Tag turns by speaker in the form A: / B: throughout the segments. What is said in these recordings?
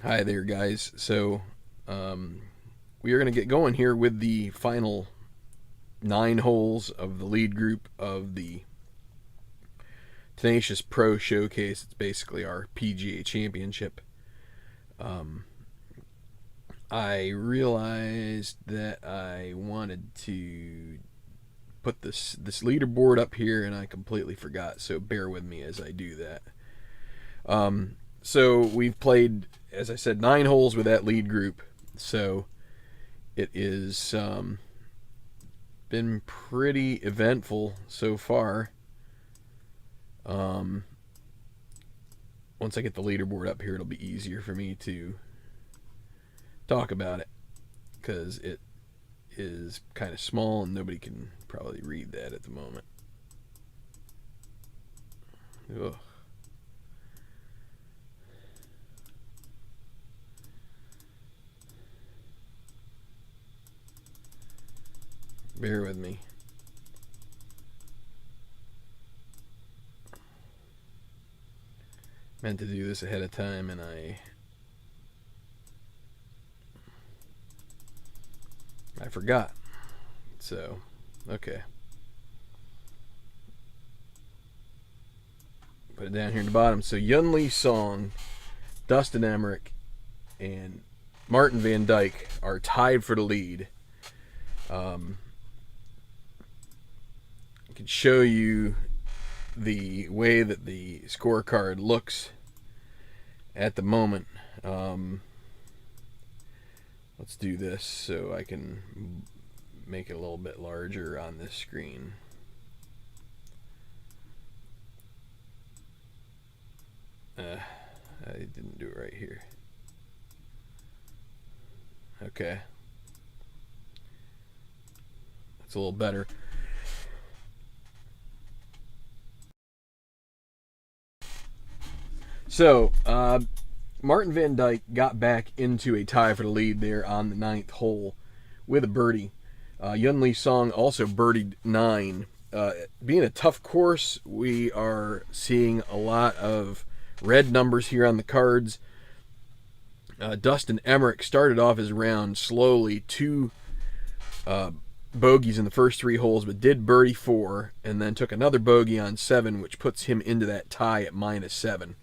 A: Hi there, guys. So, we are going to get going here with the final 9 holes of the lead group of the Tenacious Pro Showcase. It's basically our PGA Championship. I realized that I wanted to put this leaderboard up here, and I completely forgot. So bear with me as I do that. So we've played, as I said, 9 holes with that lead group. So it is been pretty eventful so far. Once I get the leaderboard up here, it'll be easier for me to talk about it, because it is kind of small and nobody can probably read that at the moment. Ugh. Bear with me. Meant to do this ahead of time, and I forgot. So, okay. Put it down here at the bottom. So Yunli Song, Dustin Emmerich, and Martin Van Dyke are tied for the lead. I can show you the way that the scorecard looks at the moment. Let's do this so I can make it a little bit larger on this screen. I didn't do it right here. Okay. That's a little better. So, Martin Van Dyke got back into a tie for the lead there on the 9th hole with a birdie. Yunli Song also birdied 9. Being a tough course, we are seeing a lot of red numbers here on the cards. Dustin Emmerich started off his round slowly, 2 bogeys in the first 3 holes, but did birdie 4, and then took another bogey on 7, which puts him into that tie at -7.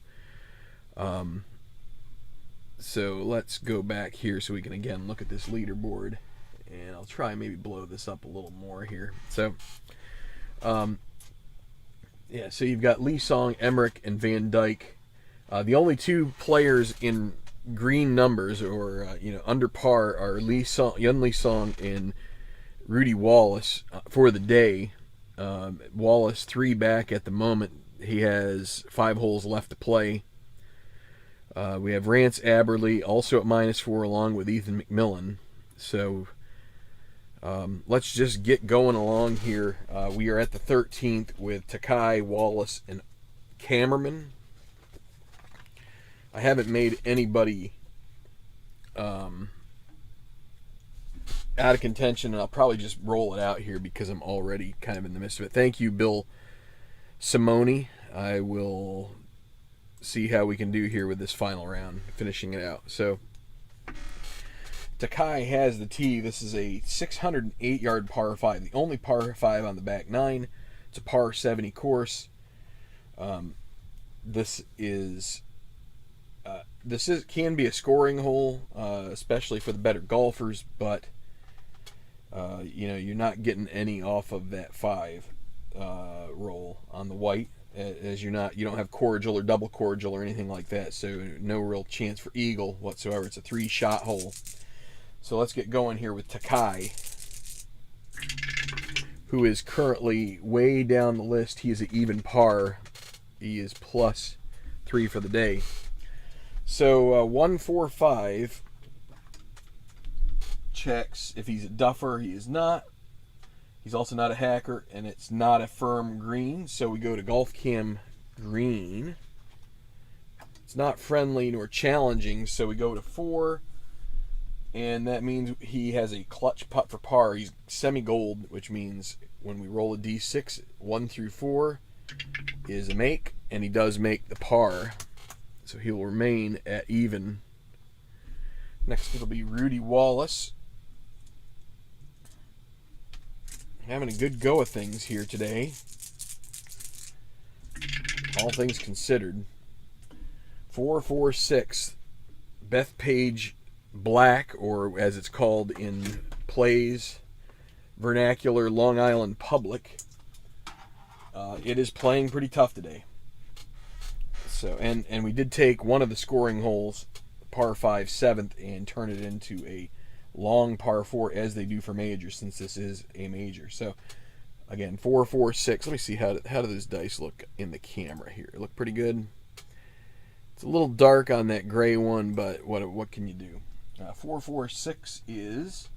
A: So let's go back here so we can again look at this leaderboard, and I'll try and maybe blow this up a little more here. So, yeah, so you've got Lee Song, Emmerich, and Van Dyke. The only 2 players in green numbers, or under par, are Yunli Song and Rudy Wallace for the day. Wallace 3 back at the moment. He has 5 holes left to play. We have Rance Aberley also at -4 along with Ethan Mcmillan. So let's just get going along here. We are at the 13th with Takai, Wallace, and Cameraman. I haven't made anybody out of contention, and I'll probably just roll it out here because I'm already kind of in the midst of it. Thank you, Bill Simone. I will see how we can do here with this final round, finishing it out. So Takai has the tee. This is a 608-yard par 5, the only par 5 on the back 9. It's a par 70 course. This can be a scoring hole, especially for the better golfers, but you're not getting any off of that 5 roll on the white, as you don't have cordial or double cordial or anything like that, so no real chance for eagle whatsoever. It's a 3-shot hole. So let's get going here with Takai, who is currently way down the list. He is an even par. He is +3 for the day. So 145 checks if he's a duffer. He is not. He's also not a hacker, and it's not a firm green, so we go to Golf Cam Green. It's not friendly nor challenging, so we go to 4, and that means he has a clutch putt for par. He's semi-gold, which means when we roll a D6, 1 through 4 is a make, and he does make the par. So he will remain at even Next it'll be Rudy Wallace. Having a good go of things here today. All things considered. 446. Bethpage Black, or as it's called in plays vernacular, Long Island Public. It is playing pretty tough today. So and we did take one of the scoring holes, par 5 7th, and turn it into a long par 4 as they do for majors, since this is a major. So again, 446. Let me see how do those dice look in the camera here. Look pretty good. It's a little dark on that gray one, but what can you do? 446 is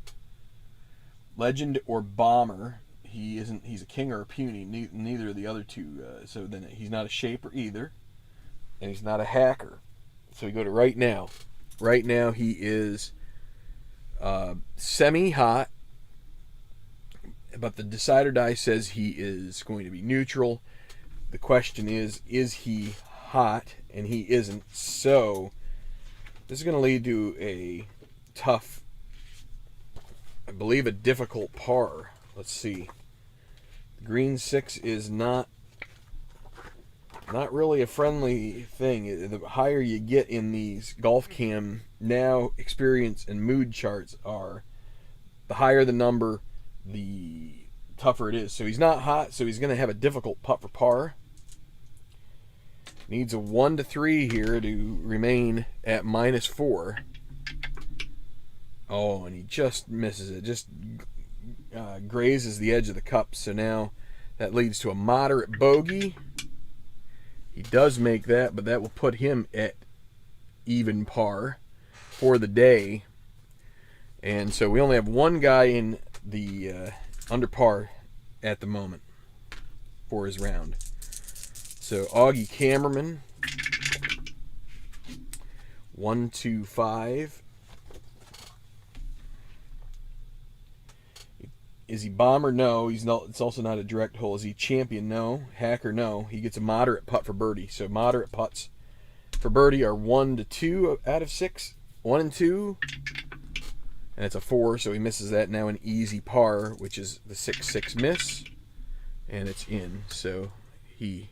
A: legend or bomber. He's a king or a puny. Neither of the other two. So then he's not a shaper either, and he's not a hacker. So we go to right now. Right now he is semi-hot, but the decider die says he is going to be neutral. The question is he hot? And he isn't. So this is going to lead to a tough, I believe a difficult par. Let's see. Green 6 is not really a friendly thing. The higher you get in these golf cam now experience and mood charts are, the higher the number, the tougher it is. So he's not hot, so he's going to have a difficult putt for par. Needs a 1 to 3 here to remain at -4. Oh, and he just misses it. Just grazes the edge of the cup. So now that leads to a moderate bogey. He does make that, but that will put him at even par for the day. And so we only have one guy in the under par at the moment for his round. So Augie Cameraman, 125. Is he bomber? No, he's not. It's also not a direct hole. Is he champion? No. Hacker? No. He gets a moderate putt for birdie. So moderate putts for birdie are 1 to 2 out of 6. 1 and 2, and it's a 4. So he misses that. Now an easy par, which is the 6-6 miss, and it's in. So he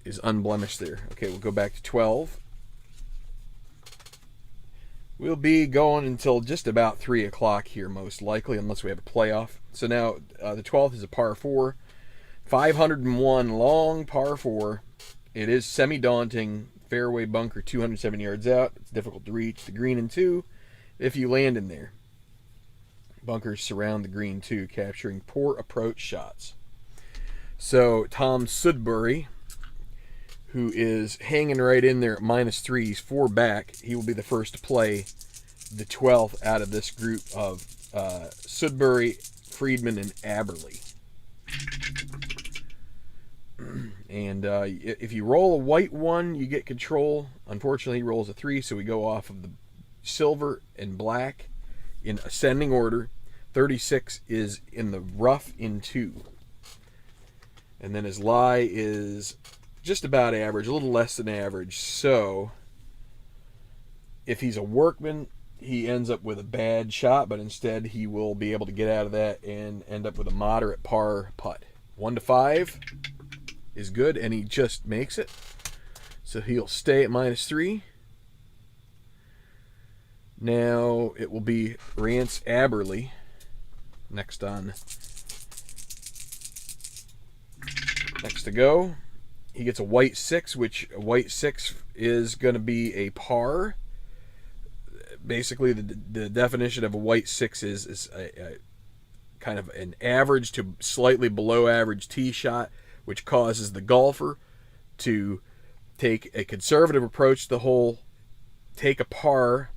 A: is unblemished there. Okay, we'll go back to 12. We'll be going until just about 3 o'clock here, most likely, unless we have a playoff. So now the 12th is a par 4. 501 long par 4. It is semi-daunting. Fairway bunker 207 yards out. It's difficult to reach the green in 2 if you land in there. Bunkers surround the green too, capturing poor approach shots. So Tom Sudbury, who is hanging right in there at -3. He's 4 back. He will be the first to play the 12th out of this group of Sudbury, Friedman, and Aberley. And if you roll a white 1, you get control. Unfortunately, he rolls a 3, so we go off of the silver and black in ascending order. 36 is in the rough in 2. And then his lie is just about average, a little less than average. So if he's a workman, he ends up with a bad shot, but instead he will be able to get out of that and end up with a moderate par putt. 1 to 5 is good, and he just makes it. So he'll stay at -3. Now it will be Rance Aberley next to go. He gets a white 6, which a white 6 is going to be a par. Basically, the definition of a white 6 is a kind of an average to slightly below average tee shot, which causes the golfer to take a conservative approach to the hole, take a par,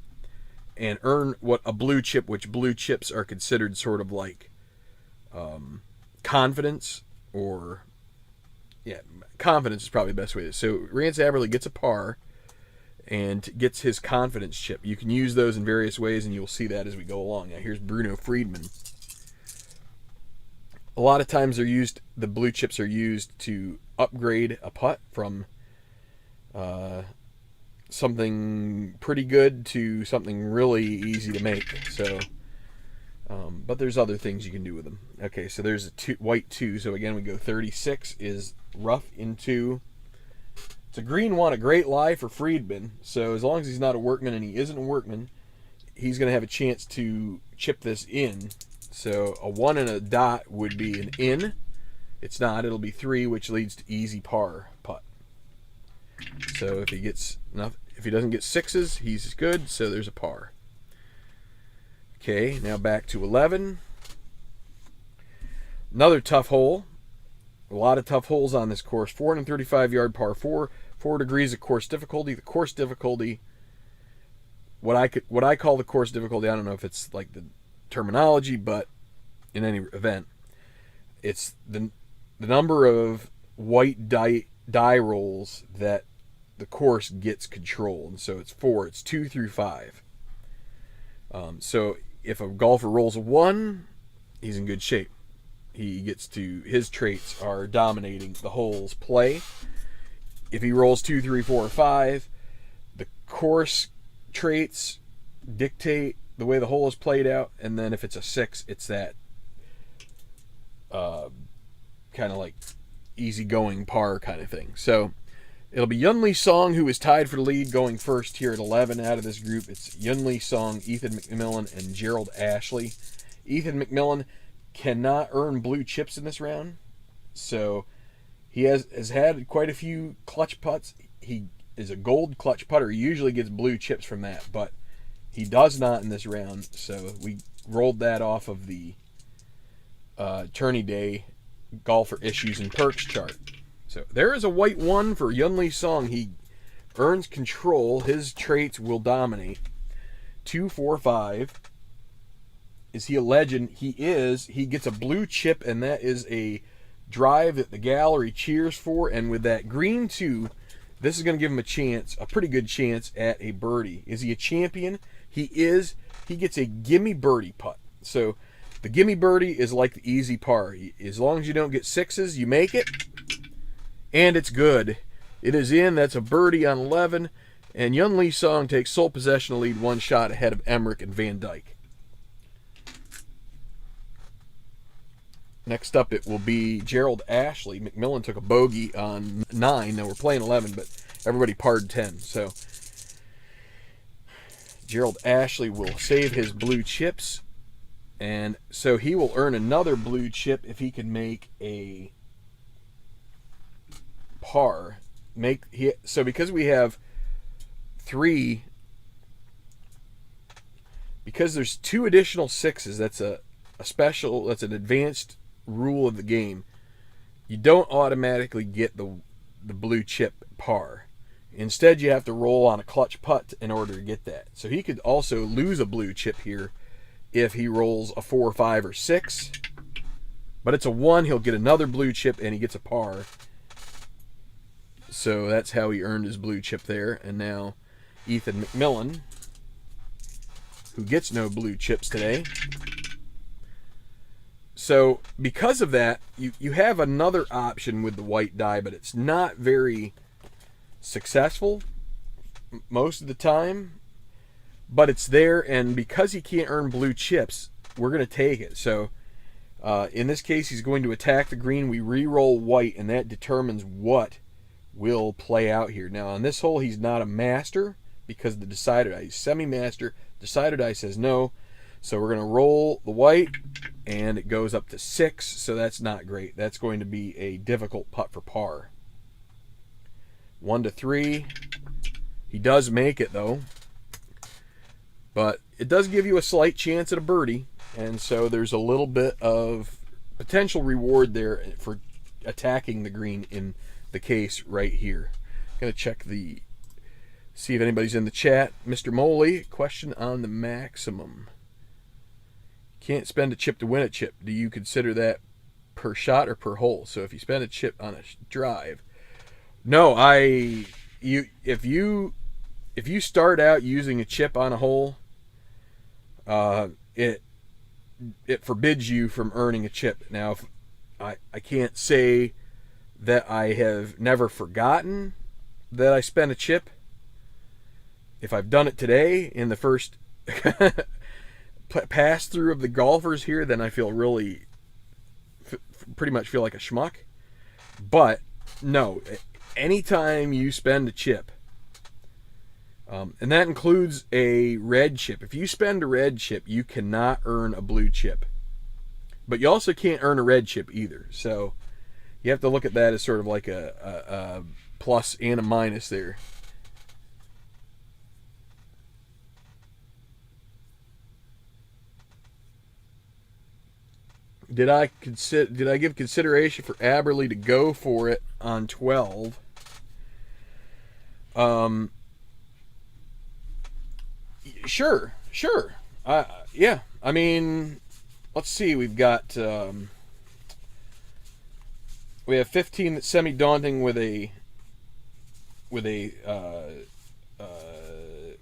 A: and earn what a blue chip, which blue chips are considered sort of like confidence, or confidence is probably the best way to. So Rance Aberley gets a par and gets his confidence chip. You can use those in various ways, and you'll see that as we go along. Now here's Bruno Friedman. A lot of times the blue chips are used to upgrade a putt from something pretty good to something really easy to make. So, but there's other things you can do with them. Okay, so there's a white 2. So again, we go 36 is rough in 2. It's a green 1, a great lie for Friedman. So as long as he's not a workman, and he isn't a workman, he's going to have a chance to chip this in. So a 1 and a dot would be an in. It's not. It'll be 3, which leads to easy par putt. So if he doesn't get 6s, he's good. So there's a par. Okay, now back to 11. Another tough hole. A lot of tough holes on this course. 435-yard par 4. 4 degrees of course difficulty. The course difficulty, what I call the course difficulty, I don't know if it's like the terminology, but in any event, it's the number of white die rolls that the course gets control. And so it's 4. It's 2 through 5. So if a golfer rolls a 1, he's in good shape. His traits are dominating the hole's play. If he rolls 2, 3, 4, or 5, the course traits dictate the way the hole is played out. And then if it's a 6, it's that kind of like easygoing par kind of thing. So it'll be Yunli Song, who is tied for the lead, going first here at 11 out of this group. It's Yunli Song, Ethan Mcmillan, and Gerald Ashley. Ethan Mcmillan cannot earn blue chips in this round, so he has had quite a few clutch putts. He is a gold clutch putter. He usually gets blue chips from that, but he does not in this round, so we rolled that off of the tourney day golfer issues and perks chart. So there is a white 1 for Yunli Song. He earns control. His traits will dominate. 2, 4, 5. Is he a legend? He is. He gets a blue chip, and that is a drive that the gallery cheers for. And with that green 2, this is going to give him a chance, a pretty good chance at a birdie. Is he a champion? He is. He gets a gimme birdie putt. So the gimme birdie is like the easy par. As long as you don't get 6s, you make it. And it's good. It is in. That's a birdie on 11. And Yunli Song takes sole possession to lead 1 shot ahead of Emmerich and Van Dyke. Next up, it will be Gerald Ashley. Mcmillan took a bogey on 9. Now we're playing 11, but everybody parred 10. So Gerald Ashley will save his blue chips. And so he will earn another blue chip if he can make a par. So because we have 3, because there's 2 additional 6s, that's that's an advanced rule of the game. You don't automatically get the blue chip par. Instead, you have to roll on a clutch putt in order to get that. So he could also lose a blue chip here if he rolls a 4, 5, or 6. But it's a 1, he'll get another blue chip, and he gets a par. So that's how he earned his blue chip there. And now Ethan Mcmillan, who gets no blue chips today. So because of that, you have another option with the white die, but it's not very successful most of the time. But it's there, and because he can't earn blue chips, we're going to take it. So in this case, he's going to attack the green. We re-roll white, and that determines what will play out here. Now on this hole, he's not a master because the decider die. He's semi-master. Decider die says no. So we're going to roll the white, and it goes up to 6, so that's not great. That's going to be a difficult putt for par. 1 to 3. He does make it, though. But it does give you a slight chance at a birdie, and so there's a little bit of potential reward there for attacking the green in the case right here. I'm going to check see if anybody's in the chat. Mr. Moley, question on the maximum. Can't spend a chip to win a chip. Do you consider that per shot or per hole? So if you spend a chip on a drive, no. If you start out using a chip on a hole, it forbids you from earning a chip. Now, I can't say that I have never forgotten that I spent a chip, if I've done it today in the first pass through of the golfers here, then I feel really pretty much feel like a schmuck. But no, anytime you spend a chip, and that includes a red chip. If you spend a red chip, you cannot earn a blue chip. But you also can't earn a red chip either. So you have to look at that as sort of like a plus and a minus there. Did I give consideration for Aberle to go for it on 12? Sure. Yeah. I mean, let's see. We've got we have 15 that's semi-daunting with a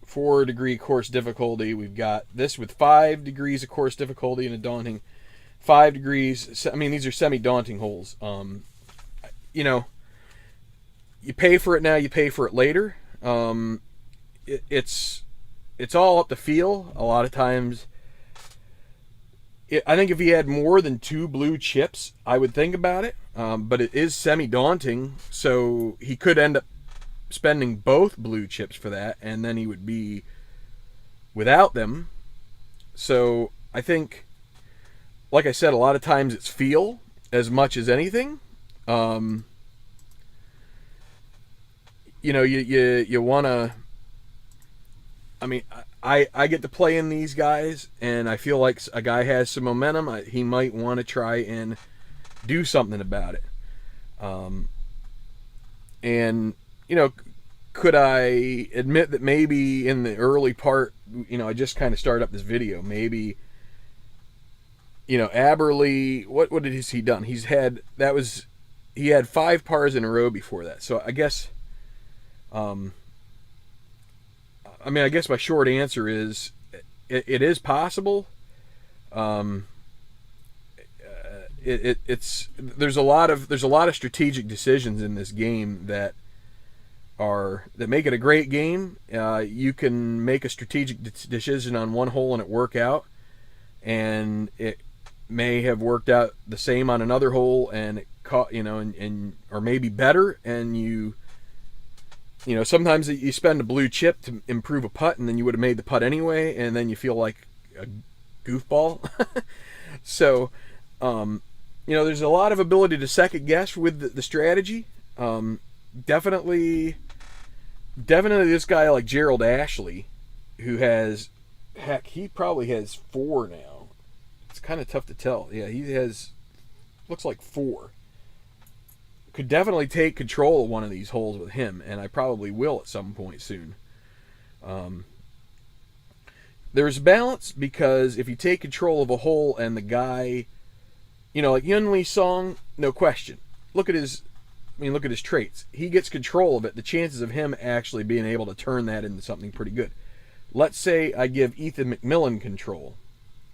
A: 4-degree course difficulty. We've got this with 5 degrees of course difficulty and a daunting 5 degrees. I mean, these are semi-daunting holes. You know, you pay for it now, you pay for it later. It's all up to feel. A lot of times, I think if he had more than 2 blue chips, I would think about it. But it is semi-daunting, so he could end up spending both blue chips for that, and then he would be without them. So I think, like I said, a lot of times it's feel as much as anything. You know, you want to. I mean, I get to play in these guys, and I feel like a guy has some momentum. He might want to try and do something about it. And, you know, could I admit that maybe in the early part, you know, I just kind of started up this video, maybe, you know, Aberle, what has he done? He had 5 pars in a row before that. So I guess, I mean, I guess my short answer is it is possible. There's a lot of strategic decisions in this game that make it a great game. You can make a strategic decision on one hole and it work out, and it may have worked out the same on another hole, and it caught, you know, and or maybe better, and you know, sometimes you spend a blue chip to improve a putt, and then you would have made the putt anyway, and then you feel like a goofball. So, you know, there's a lot of ability to second guess with the strategy. Definitely this guy like Gerald Ashley, who has, heck, he probably has 4 now. It's kind of tough to tell. Yeah, he has, looks like 4. Could definitely take control of one of these holes with him, and I probably will at some point soon. There's balance, because if you take control of a hole and the guy, you know, like Yunli Song, no question. Look at his traits. He gets control of it. The chances of him actually being able to turn that into something pretty good. Let's say I give Ethan Mcmillan control.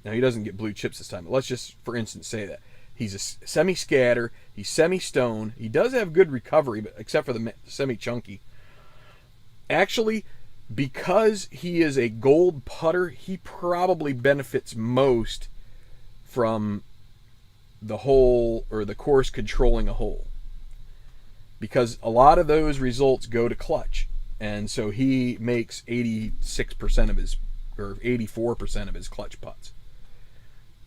A: Now, he doesn't get blue chips this time, but let's just, for instance, say that. He's a semi-scatter. He's semi-stone. He does have good recovery, but except for the semi-chunky. Actually, because he is a gold putter, he probably benefits most from the hole or the course controlling a hole, because a lot of those results go to clutch, and so he makes 86% of his, or 84% of his clutch putts.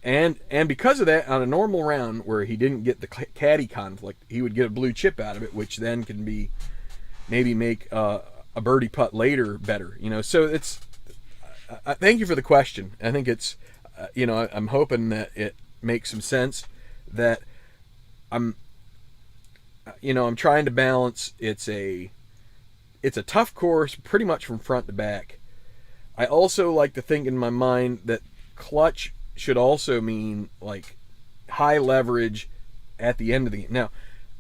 A: And because of that, on a normal round where he didn't get the caddy conflict, he would get a blue chip out of it, which then can be maybe make a birdie putt later better. You know, so it's. Thank you for the question. I think it's, you know, I'm hoping that it makes some sense. That I'm trying to balance. It's a tough course, pretty much from front to back. I also like to think in my mind that clutch should also mean like high leverage at the end of the game. Now,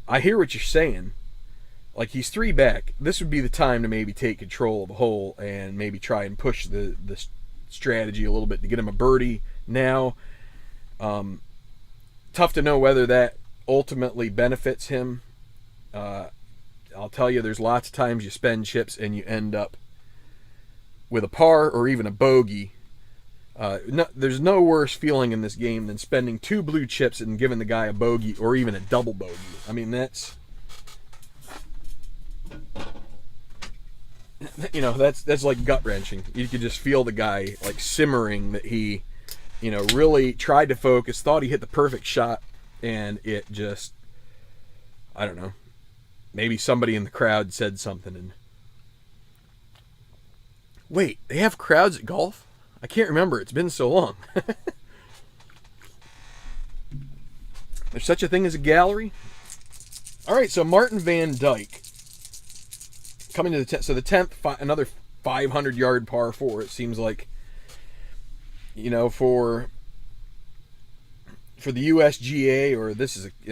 A: I hear what you're saying. Like, he's 3 back. This would be the time to maybe take control of a hole and maybe try and push the strategy a little bit to get him a birdie now. Tough to know whether that ultimately benefits him. I'll tell you, there's lots of times you spend chips and you end up with a par or even a bogey. There's no worse feeling in this game than spending 2 blue chips and giving the guy a bogey or even a double bogey. I mean, that's like gut-wrenching. You could just feel the guy like simmering that he, really tried to focus, thought he hit the perfect shot, and it just, I don't know, maybe somebody in the crowd said something and, wait, they have crowds at golf? I can't remember. It's been so long. There's such a thing as a gallery? All right, so Martin Van Dyke coming to the 10th. So the 10th, another 500-yard par 4. It seems like, for the USGA, or in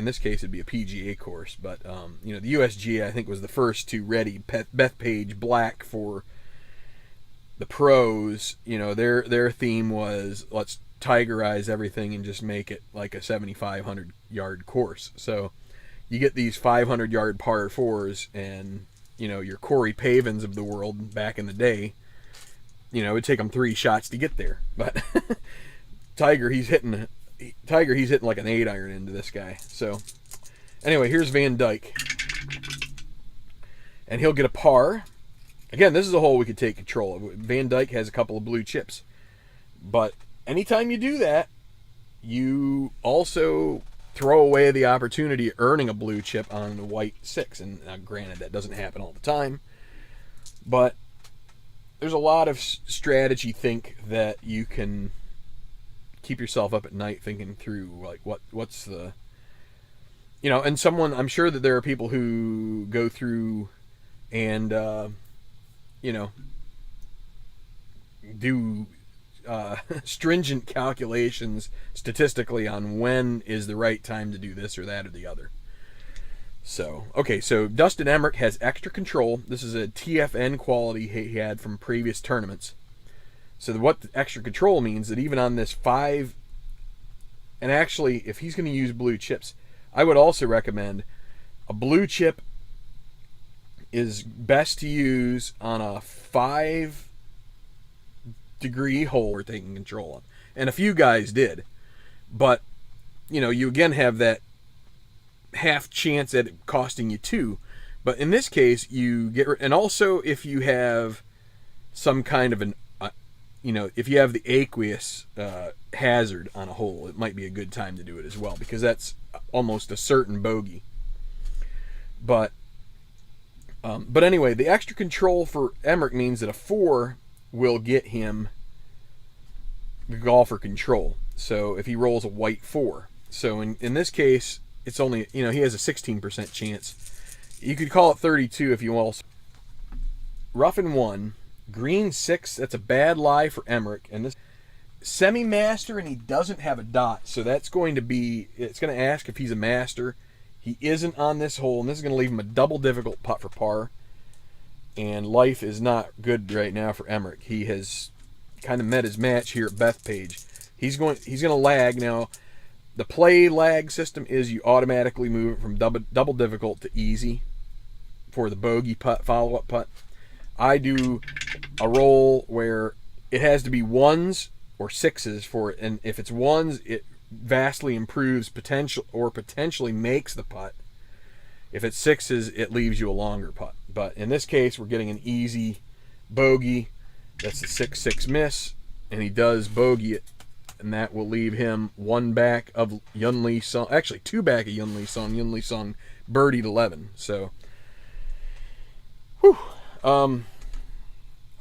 A: this case it'd be a PGA course, but the USGA I think was the first to ready Bethpage Black for the pros. Their theme was, let's tigerize everything and just make it like a 7,500-yard course. So you get these 500-yard par 4s, and your Corey Pavins of the world back in the day, it'd take them 3 shots to get there. But Tiger, he's hitting like an 8-iron into this guy. So anyway, here's Van Dyke, and he'll get a par. Again, this is a hole we could take control of. Van Dyke has a couple of blue chips. But anytime you do that, you also throw away the opportunity of earning a blue chip on the white 6. And now, granted, that doesn't happen all the time. But there's a lot of strategy think that you can keep yourself up at night thinking through, like, what's the... and I'm sure that there are people who go through and... do stringent calculations statistically on when is the right time to do this or that or the other. So, okay, so Dustin Emmerich has extra control. This is a TFN quality he had from previous tournaments. So what the extra control means, that even on this 5, and actually, if he's going to use blue chips, I would also recommend a blue chip is best to use on a 5-degree hole we're taking control on. And a few guys did. But, you again have that half chance at it costing you 2. But in this case, you get... And also, if you have some kind of an... if you have the aqueous hazard on a hole, it might be a good time to do it as well, because that's almost a certain bogey. But anyway, the extra control for Emmerich means that a 4 will get him the golfer control. So if he rolls a white 4. So in this case, it's only, he has a 16% chance. You could call it 32 if you want. Rough in 1, green 6, that's a bad lie for Emmerich. And this semi-master, and he doesn't have a dot. So that's going to be, it's going to ask if he's a master. He isn't on this hole, and this is going to leave him a double difficult putt for par. And life is not good right now for Emmerich. He has kind of met his match here at Bethpage. He's going to lag now. The play lag system is you automatically move it from double difficult to easy for the bogey putt, follow-up putt. I do a roll where it has to be 1s or 6s for it, and if it's 1s, it vastly improves potentially makes the putt. If it's 6s, it leaves you a longer putt. But in this case, we're getting an easy bogey. That's the 6-6 miss, and he does bogey it, and that will leave him 1 back of Yun Lee Song. Actually, 2 back of Yun Lee Song. Yun Lee Song birdied 11. So, a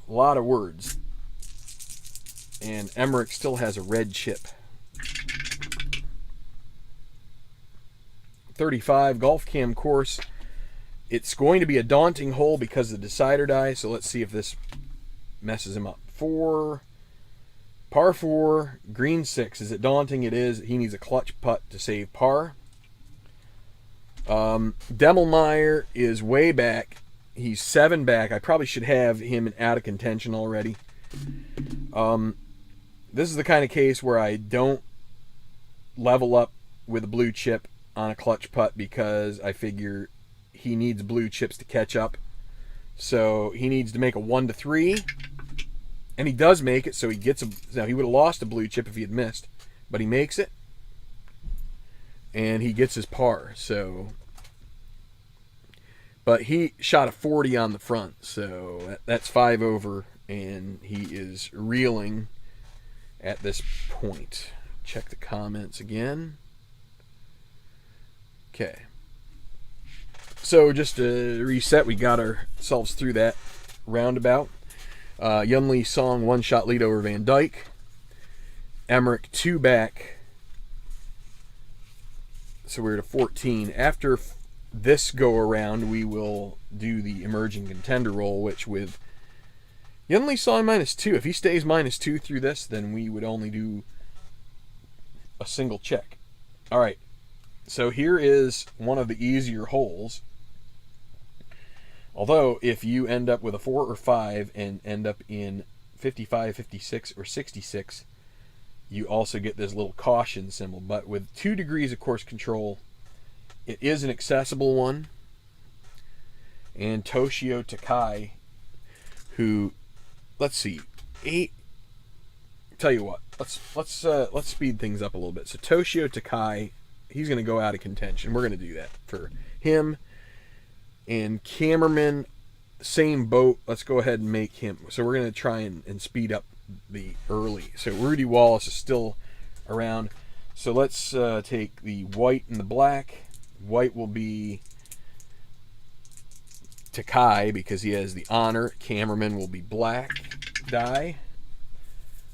A: lot of words. And Emmerich still has a red chip. 35 golf cam course. It's going to be a daunting hole because of the decider die, so let's see if this messes him up. 4, par 4, green 6. Is it daunting? It is. He needs a clutch putt to save par. Demel Mayer is way back. He's 7 back. I probably should have him out of contention already. This is the kind of case where I don't level up with a blue chip on a clutch putt because I figure he needs blue chips to catch up. So he needs to make a 1-3 And he does make it, so he gets a... Now, he would have lost a blue chip if he had missed, but he makes it, and he gets his par, so... But he shot a 40 on the front, so that's 5 over, and he is reeling at this point. Check the comments again. Okay. So just to reset, we got ourselves through that roundabout. Yunli Song 1-shot lead over Van Dyke. Emmerich 2 back. So we're at a 14. After this go around, we will do the emerging contender roll, which with Yunli Song -2. If he stays -2 through this, then we would only do a single check. All right. So here is one of the easier holes. Although, if you end up with a 4 or 5 and end up in 55, 56, or 66, you also get this little caution symbol. But with 2 degrees of course control, it is an accessible one. And Toshio Takai, who, let's see, 8. Tell you what, let's speed things up a little bit. So Toshio Takai, he's going to go out of contention. We're going to do that for him. And Cameraman, same boat. Let's go ahead and make him. So we're going to try and speed up the early. So Rudy Wallace is still around. So let's take the white and the black. White will be Takai because he has the honor. Cameraman will be black die.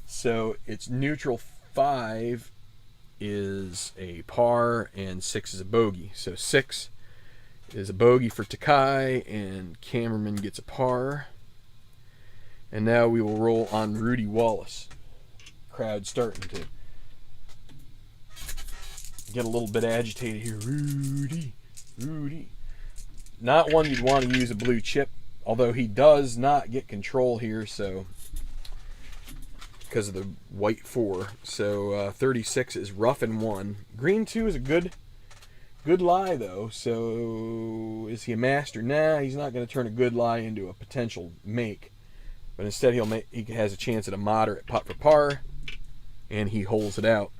A: So it's neutral 5 is a par and 6 is a bogey. So 6 is a bogey for Takai, and Cameraman gets a par. And now we will roll on Rudy Wallace. Crowd starting to get a little bit agitated here. Rudy. Not one you'd want to use a blue chip, although he does not get control here, so because of the white 4. So 36 is rough and 1. Green 2 is a good lie, though. So is he a master? Nah, he's not going to turn a good lie into a potential make. But instead, he has a chance at a moderate putt for par, and he holds it out.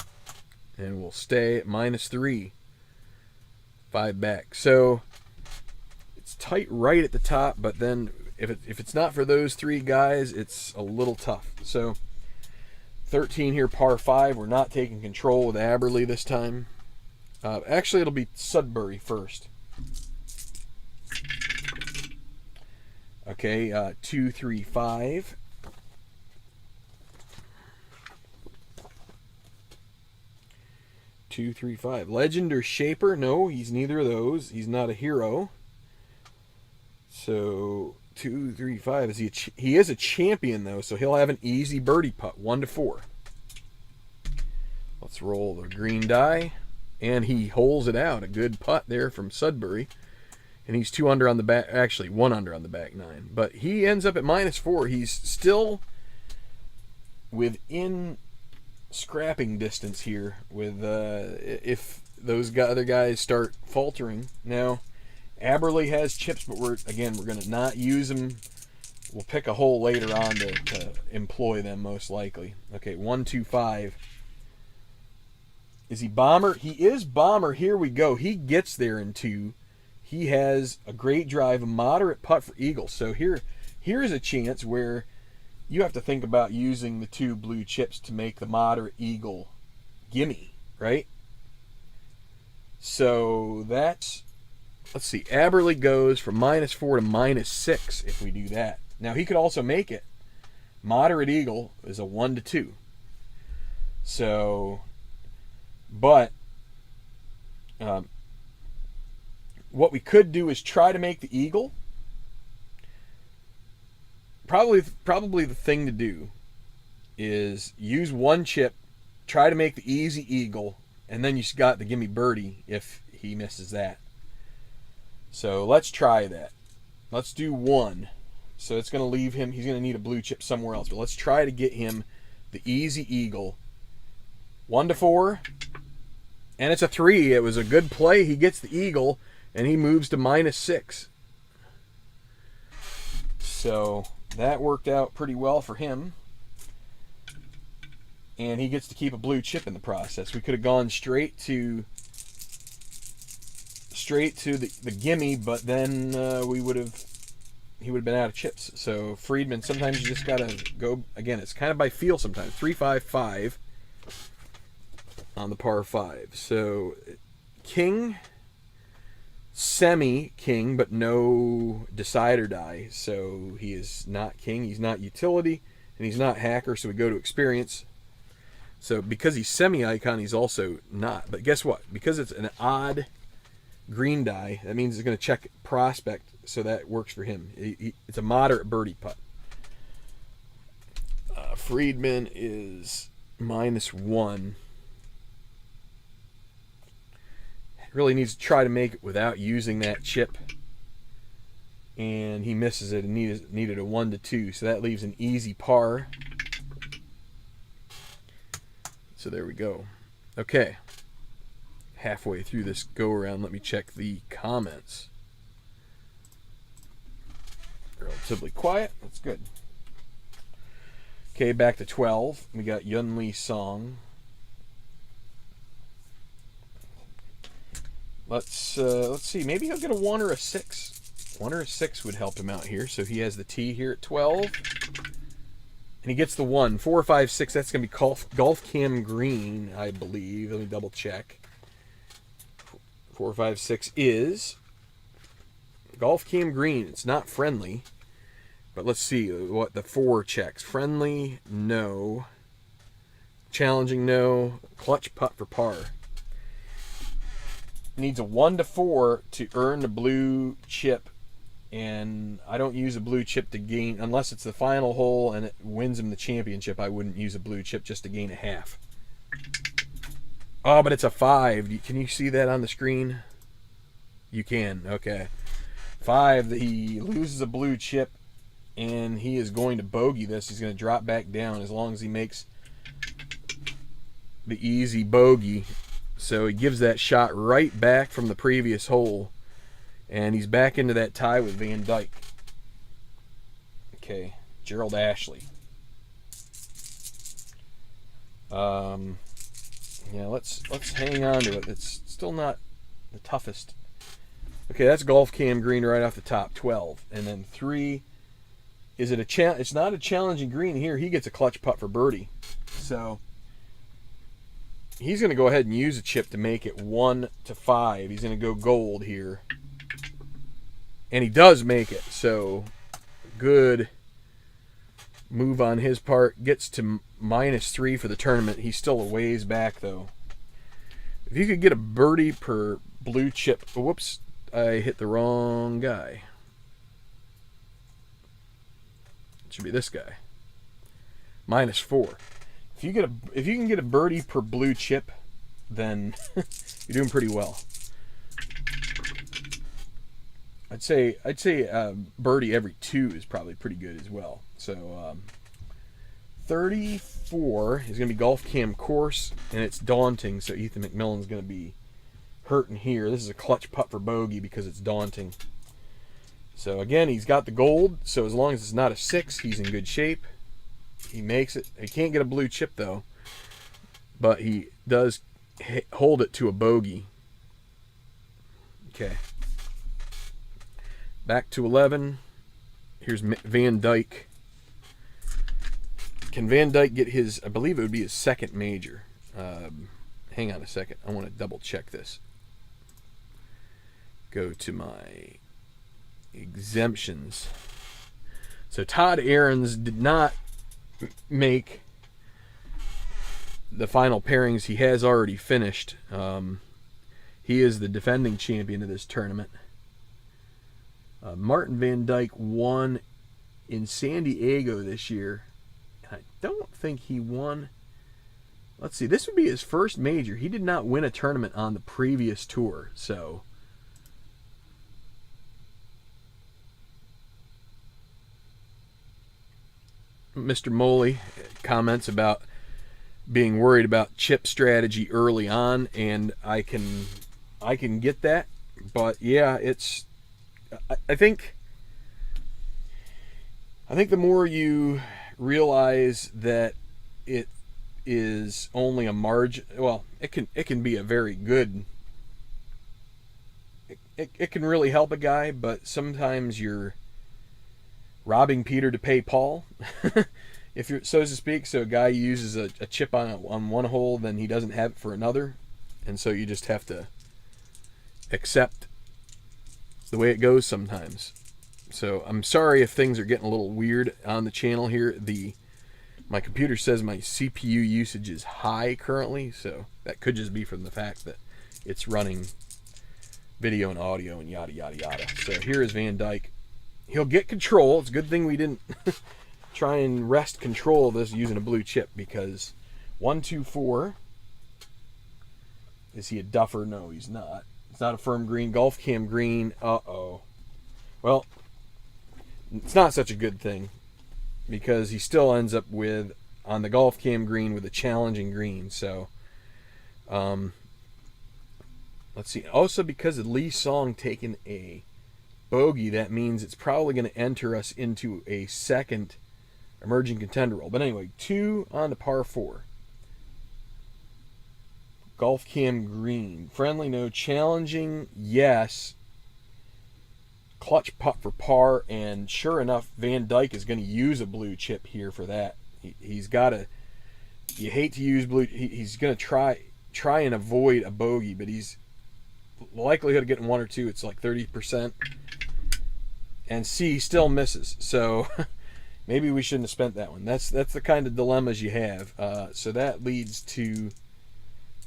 A: And we'll stay at -3. 5 back. So it's tight right at the top, but then if it's not for those 3 guys, it's a little tough. So 13 here, par 5. We're not taking control with Aberley this time. Actually, it'll be Sudbury first. Okay, 2, 3, 5. Two, three, 5. Legend or Shaper? No, he's neither of those. He's not a hero. So 2, 3, 5. He is a champion though, so he'll have an easy birdie putt. 1 to 4. Let's roll the green die. And he holes it out. A good putt there from Sudbury. And he's 2 under on the back. Actually, 1 under on the back 9. But he ends up at -4. He's still within scrapping distance here with if those other guys start faltering. Now, Aberley has chips, but we're going to not use them. We'll pick a hole later on to employ them most likely. Okay, 1, 2, 5. Is he bomber? He is bomber. Here we go. He gets there in 2. He has a great drive, a moderate putt for eagle. So here's a chance where you have to think about using the 2 blue chips to make the moderate eagle gimme, right? So that's, let's see, Aberley goes from -4 to -6 if we do that. Now he could also make it. Moderate eagle is a 1 to 2. So, but what we could do is try to make the eagle. Probably the thing to do is use 1 chip, try to make the easy eagle, and then you got the gimme birdie if he misses that. So let's try that. Let's do 1. So it's going to leave him, he's going to need a blue chip somewhere else, but let's try to get him the easy eagle. 1 to 4, and it's a 3. It was a good play. He gets the eagle, and he moves to -6. So that worked out pretty well for him. and he gets to keep a blue chip in the process. We could have gone straight to the gimme, but then he would have been out of chips. So Friedman, sometimes you just gotta go again. It's kind of by feel sometimes. 3-5-5 on the par 5. So king, semi king, but no decide or die. So he is not king. He's not utility, and he's not hacker. So we go to experience. So because he's semi icon, he's also not. But guess what? Because it's an odd green die, that means it's going to check prospect, so that works for him. It's a moderate birdie putt. Friedman is -1. Really needs to try to make it without using that chip, and he misses it and needed a 1-2, so that leaves an easy par. So there we go. Okay. Halfway through this go around, let me check the comments. Relatively quiet. That's good. Okay, back to 12. We got Yunli Song. Let's see. Maybe he'll get a 1 or a 6. 1 or a 6 would help him out here. So he has the tee here at 12. And he gets the 1. 4, 5, 6. That's going to be golf cam green, I believe. Let me double check. 4, 5, 6 is golf cam green. It's not friendly, but let's see what the 4 checks. Friendly, no. Challenging, no. Clutch putt for par. Needs a 1-4 to earn the blue chip, and I don't use a blue chip to gain unless it's the final hole and it wins him the championship. I wouldn't use a blue chip just to gain a half. Oh, but it's a 5. Can you see that on the screen? You can. Okay. 5, he loses a blue chip, and he is going to bogey this. He's going to drop back down as long as he makes the easy bogey. So he gives that shot right back from the previous hole, and he's back into that tie with Van Dyke. Okay. Gerald Ashley. Yeah, let's hang on to it. It's still not the toughest. Okay, that's golf cam green right off the top, 12. And then 3, is it a it's not a challenging green here. He gets a clutch putt for birdie. So he's going to go ahead and use a chip to make it 1-5. He's going to go gold here. And he does make it. So good move on his part. Gets to -3 for the tournament. He's still a ways back, though. If you could get a birdie per blue chip. Whoops, I hit the wrong guy. It should be this guy. -4. If you can get a birdie per blue chip, then you're doing pretty well. I'd say birdie every 2 is probably pretty good as well. So 34 is going to be golf cam course, and it's daunting. So Ethan Mcmillan's going to be hurting here. This is a clutch putt for bogey because it's daunting. So again, he's got the gold. So as long as it's not a 6, he's in good shape. He makes it. He can't get a blue chip though, but he does hold it to a bogey. Okay. Back to 11. Here's Van Dyke. Can Van Dyke get his, I believe it would be his second major. Hang on a second. I want to double check this. Go to my exemptions. So Todd Ahrens did not make the final pairings. He has already finished. He is the defending champion of this tournament. Martin Van Dyke won in San Diego this year. I don't think he won. Let's see. This would be his first major. He did not win a tournament on the previous tour. So Mr. Moley comments about being worried about chip strategy early on, and I can get that. But yeah, it's I think the more you realize that is only a margin. Well, it can be a very good. It can really help a guy, but sometimes you're robbing Peter to pay Paul, if you're so to speak. So a guy uses a chip on one hole, then he doesn't have it for another, and so you just have to accept the way it goes sometimes. So I'm sorry if things are getting a little weird on the channel here. My computer says my CPU usage is high currently, so that could just be from the fact that it's running video and audio and yada yada yada. So here is Van Dyke. He'll get control. It's a good thing we didn't try and wrest control of this using a blue chip, because 1, 2, 4. Is he a duffer? No, he's not. It's not a firm green. Golf cam green. Uh-oh. Well, it's not such a good thing, because he still ends up with, on the golf cam green, with a challenging green. So, let's see. Also, because of Lee Song taking a bogey, that means it's probably going to enter us into a second emerging contender roll. But anyway, 2 on the par 4. Golf cam green. Friendly, no. Challenging, yes. Clutch putt for par, and sure enough, Van Dyke is going to use a blue chip here for that. He's got to. You hate to use blue. He's going to try and avoid a bogey, but the likelihood of getting 1 or 2, it's like 30%. And C still misses. So maybe we shouldn't have spent that one. That's the kind of dilemmas you have. So that leads to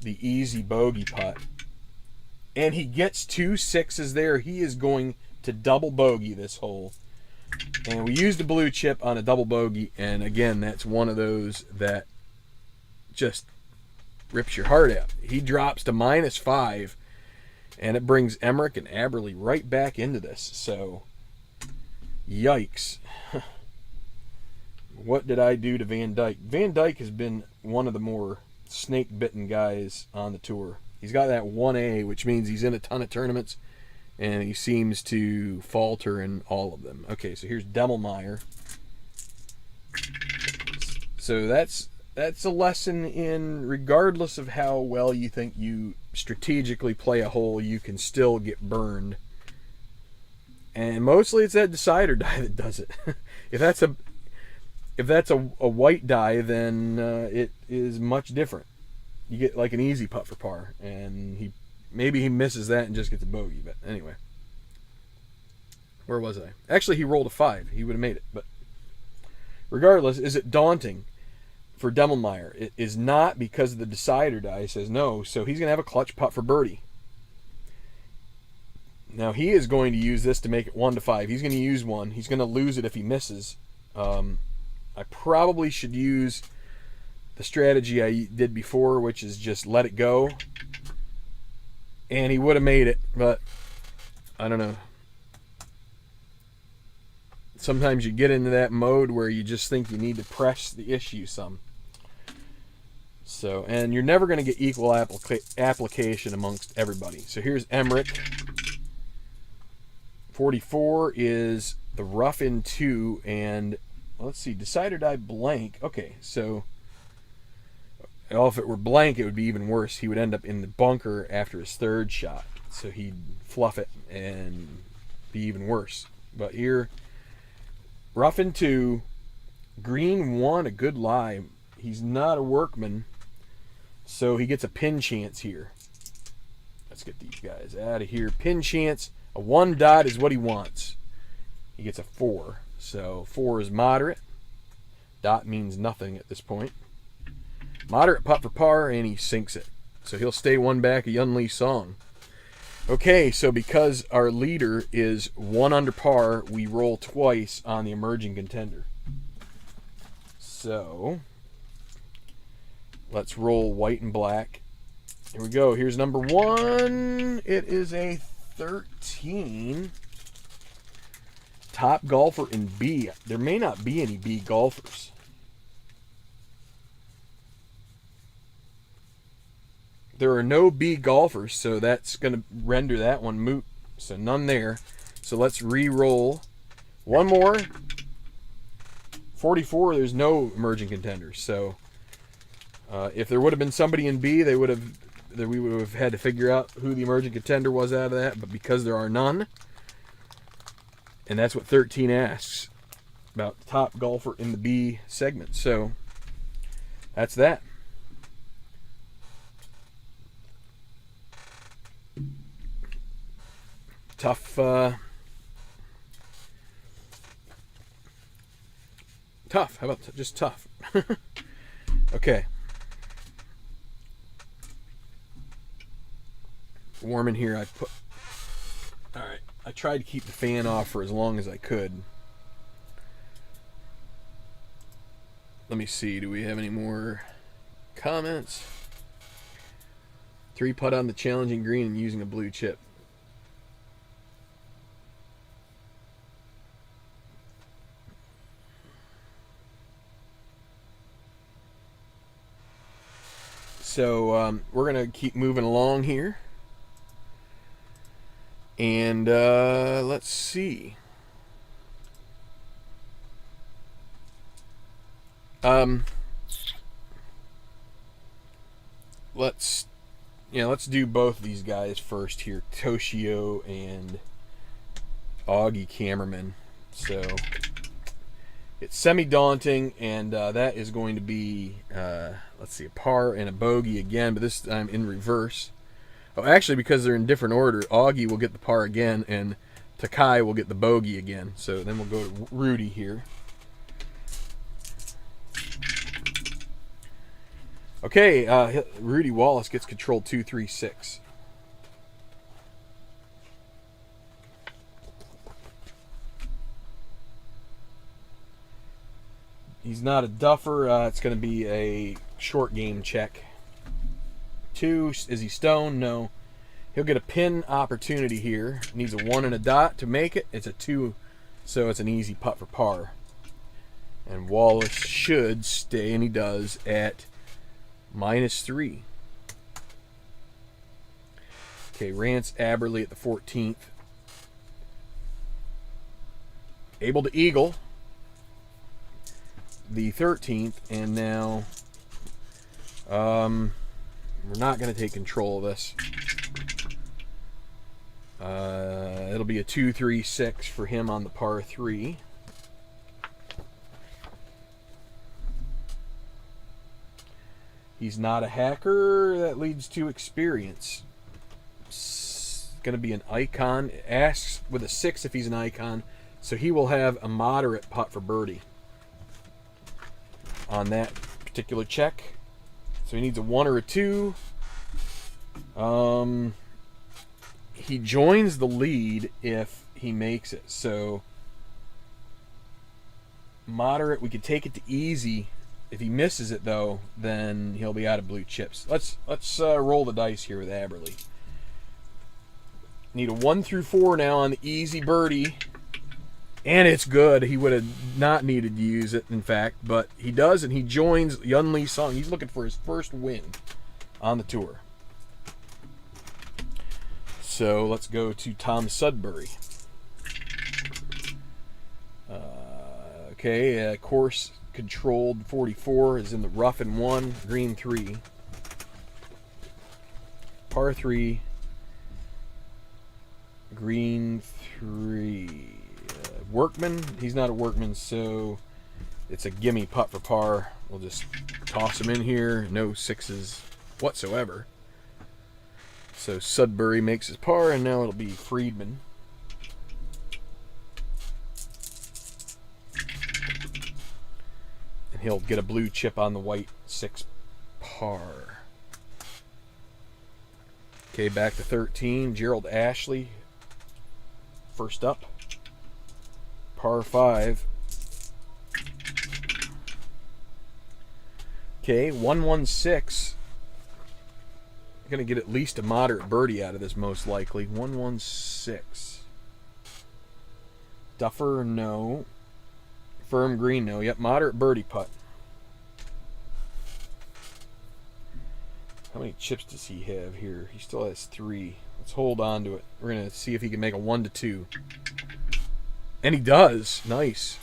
A: the easy bogey putt, and he gets 2 6s there. He is going to double bogey this hole, and we used a blue chip on a double bogey, and again, that's one of those that just rips your heart out. He drops to -5, and it brings Emmerich and Aberle right back into this. So yikes. What did I do to Van Dyke? Van Dyke has been one of the more snake-bitten guys on the tour. He's got that 1A, which means he's in a ton of tournaments, and he seems to falter in all of them. Okay, so here's Demel Mayer. So that's a lesson in, regardless of how well you think you strategically play a hole, you can still get burned. And mostly it's that decider die that does it. If that's a white die, then it is much different. You get like an easy putt for par, and maybe he misses that and just gets a bogey. But anyway, where was I? Actually, he rolled a 5. He would have made it. But regardless, is it daunting for Demel Mayer? It is not, because of the decider die. He says no, so he's going to have a clutch putt for birdie. Now he is going to use this to make it 1-5. He's going to use 1. He's going to lose it if he misses. I probably should use the strategy I did before, which is just let it go. And he would have made it, but I don't know. Sometimes you get into that mode where you just think you need to press the issue some. So, and you're never going to get equal application amongst everybody. So here's Emmerich. 44 is the rough in 2, and let's see, decider die blank. Okay, so if it were blank, it would be even worse. He would end up in the bunker after his 3rd shot, so he'd fluff it and be even worse. But here, rough in 2, green 1, a good lie. He's not a workman, so he gets a pin chance here. Let's get these guys out of here. Pin chance, a 1 dot is what he wants. He gets a 4. So 4 is moderate. Dot means nothing at this point. Moderate putt for par, and he sinks it. So he'll stay 1 back of Lee Song. Okay, so because our leader is 1 under par, we roll twice on the emerging contender. So let's roll white and black. Here we go. Here's number 1. It is a 13. Top golfer in B. There may not be any B golfers. There are no B golfers, so that's going to render that one moot. So none there. So let's re-roll. 1 more. 44, there's no emerging contenders. So If there would have been somebody in B, we would have had to figure out who the emerging contender was out of that. But because there are none, and that's what 13 asks about the top golfer in the B segment. So that's that. Tough. Tough. How about just tough? Okay. Warm in here. All right. I tried to keep the fan off for as long as I could. Let me see. Do we have any more comments? 3-putt on the challenging green and using a blue chip. So we're going to keep moving along here. And let's see. Let's do both of these guys first here, Toshio and Augie Cameraman. So it's semi-daunting, and that is going to be, let's see, a par and a bogey again, but this time in reverse. Oh, actually, because they're in different order, Augie will get the par again, and Takai will get the bogey again. So then we'll go to Rudy here. Okay, Rudy Wallace gets control 2-3-6. He's not a duffer. It's going to be a short game check. 2, is he stoned? No. He'll get a pin opportunity here. Needs a 1 and a dot to make it. It's a 2, so it's an easy putt for par. And Wallace should stay, and he does, at -3. Okay, Rance Aberley at the 14th. Able to eagle the 13th, and now we're not going to take control of this. It'll be a 2-3-6 for him on the par 3. He's not a hacker. That leads to experience. It's going to be an icon. It asks with a 6 if he's an icon, so he will have a moderate putt for birdie on that particular check. So he needs a 1 or a 2. He joins the lead if he makes it. So moderate, we could take it to easy. If he misses it, though, then he'll be out of blue chips. Let's roll the dice here with Aberley. Need a 1 through 4 now on the easy birdie. And it's good. He would have not needed to use it, in fact. But he does, and he joins Untitled Song. He's looking for his first win on the tour. So let's go to Tom Sudbury. Okay, course controlled 44 is in the rough and 1, green 3. Par 3, green 3. Workman, he's not a workman, so it's a gimme putt for par. We'll just toss him in here. No 6s whatsoever. So Sudbury makes his par, and now it'll be Friedman. And he'll get a blue chip on the white 6 par. Okay, back to 13. Gerald Ashley, first up. Par 5. Okay, 116. Going to get at least a moderate birdie out of this, most likely. 116. Duffer, no. Firm green, no. Yep, moderate birdie putt. How many chips does he have here? He still has 3. Let's hold on to it. We're going to see if he can make a 1 to 2. And he does. Nice.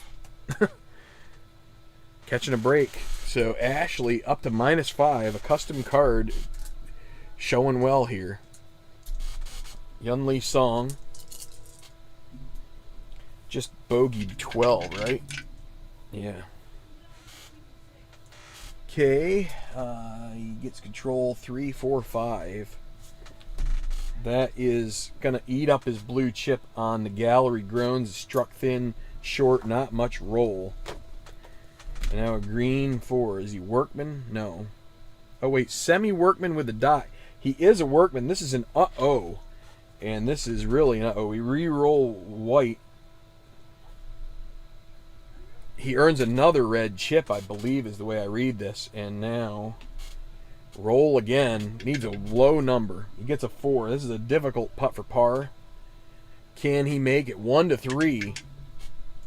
A: Catching a break. So Ashley up to -5, a custom card, showing well here. Yunli Song just bogeyed 12, right? Yeah. Okay, he gets control 3, 4, 5. That is going to eat up his blue chip on the gallery groans. Struck thin, short, not much roll. And now a green 4. Is he workman? No. Oh, wait, semi-workman with the dot. He is a workman. This is an uh-oh. And this is really an uh-oh. We re-roll white. He earns another red chip, I believe, is the way I read this. And now, roll again. Needs a low number. He gets a 4. This is a difficult putt for par. Can he make it 1 to 3?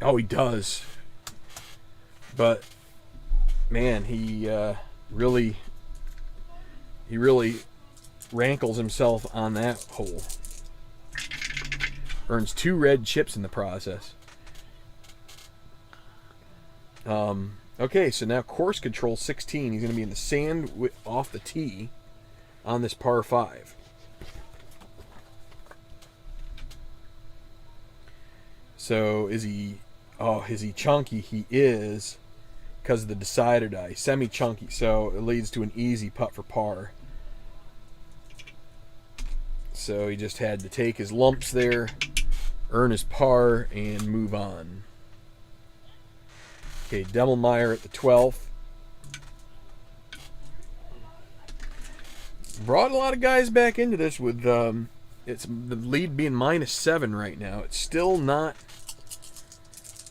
A: Oh, he does. But, man, he really rankles himself on that hole. Earns 2 red chips in the process. Okay, so now course control 16. He's going to be in the sand off the tee on this par 5. So is he chunky? He is, because of the decider die. Semi-chunky, so it leads to an easy putt for par. So he just had to take his lumps there, earn his par, and move on. Okay, Demel Mayer at the 12th. Brought a lot of guys back into this with it's the lead being -7 right now. It's still not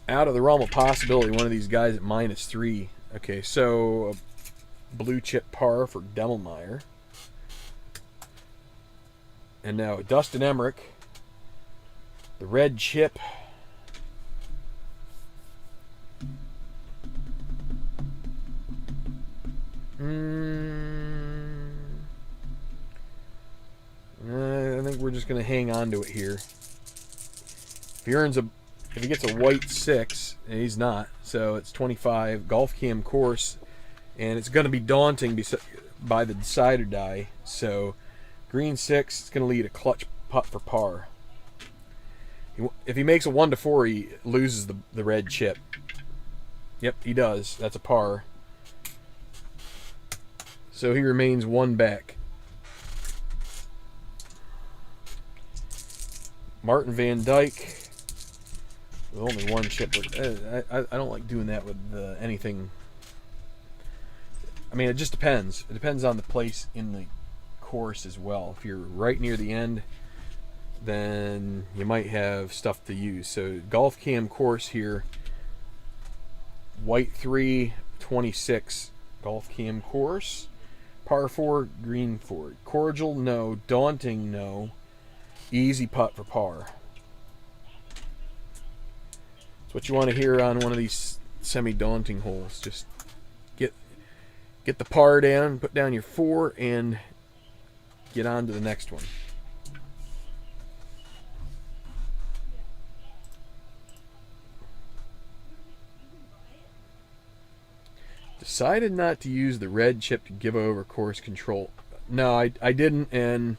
A: out of the realm of possibility. One of these guys at -3. Okay, so a blue chip par for Demel Mayer. And now Dustin Emmerich, the red chip. I think we're just going to hang on to it here. If he gets a white 6, and he's not, so it's 25. Golf cam course, and it's going to be daunting by the decider die. So green 6, it's going to lead a clutch putt for par. If he makes a 1 to 4, he loses the red chip. Yep, he does. That's a par. So he remains 1 back. Martin Van Dyke with only 1 chip. I don't like doing that with anything. I mean, it just depends. It depends on the place in the course as well. If you're right near the end, then you might have stuff to use. So golf cam course here. White 3, 26. Golf cam course. Par 4, green 4. Cordial, no. Daunting, no. Easy putt for par. That's what you want to hear on one of these semi-daunting holes. Just get the par down, put down your 4, and get on to the next one. Decided not to use the red chip to give over course control. No, I didn't, and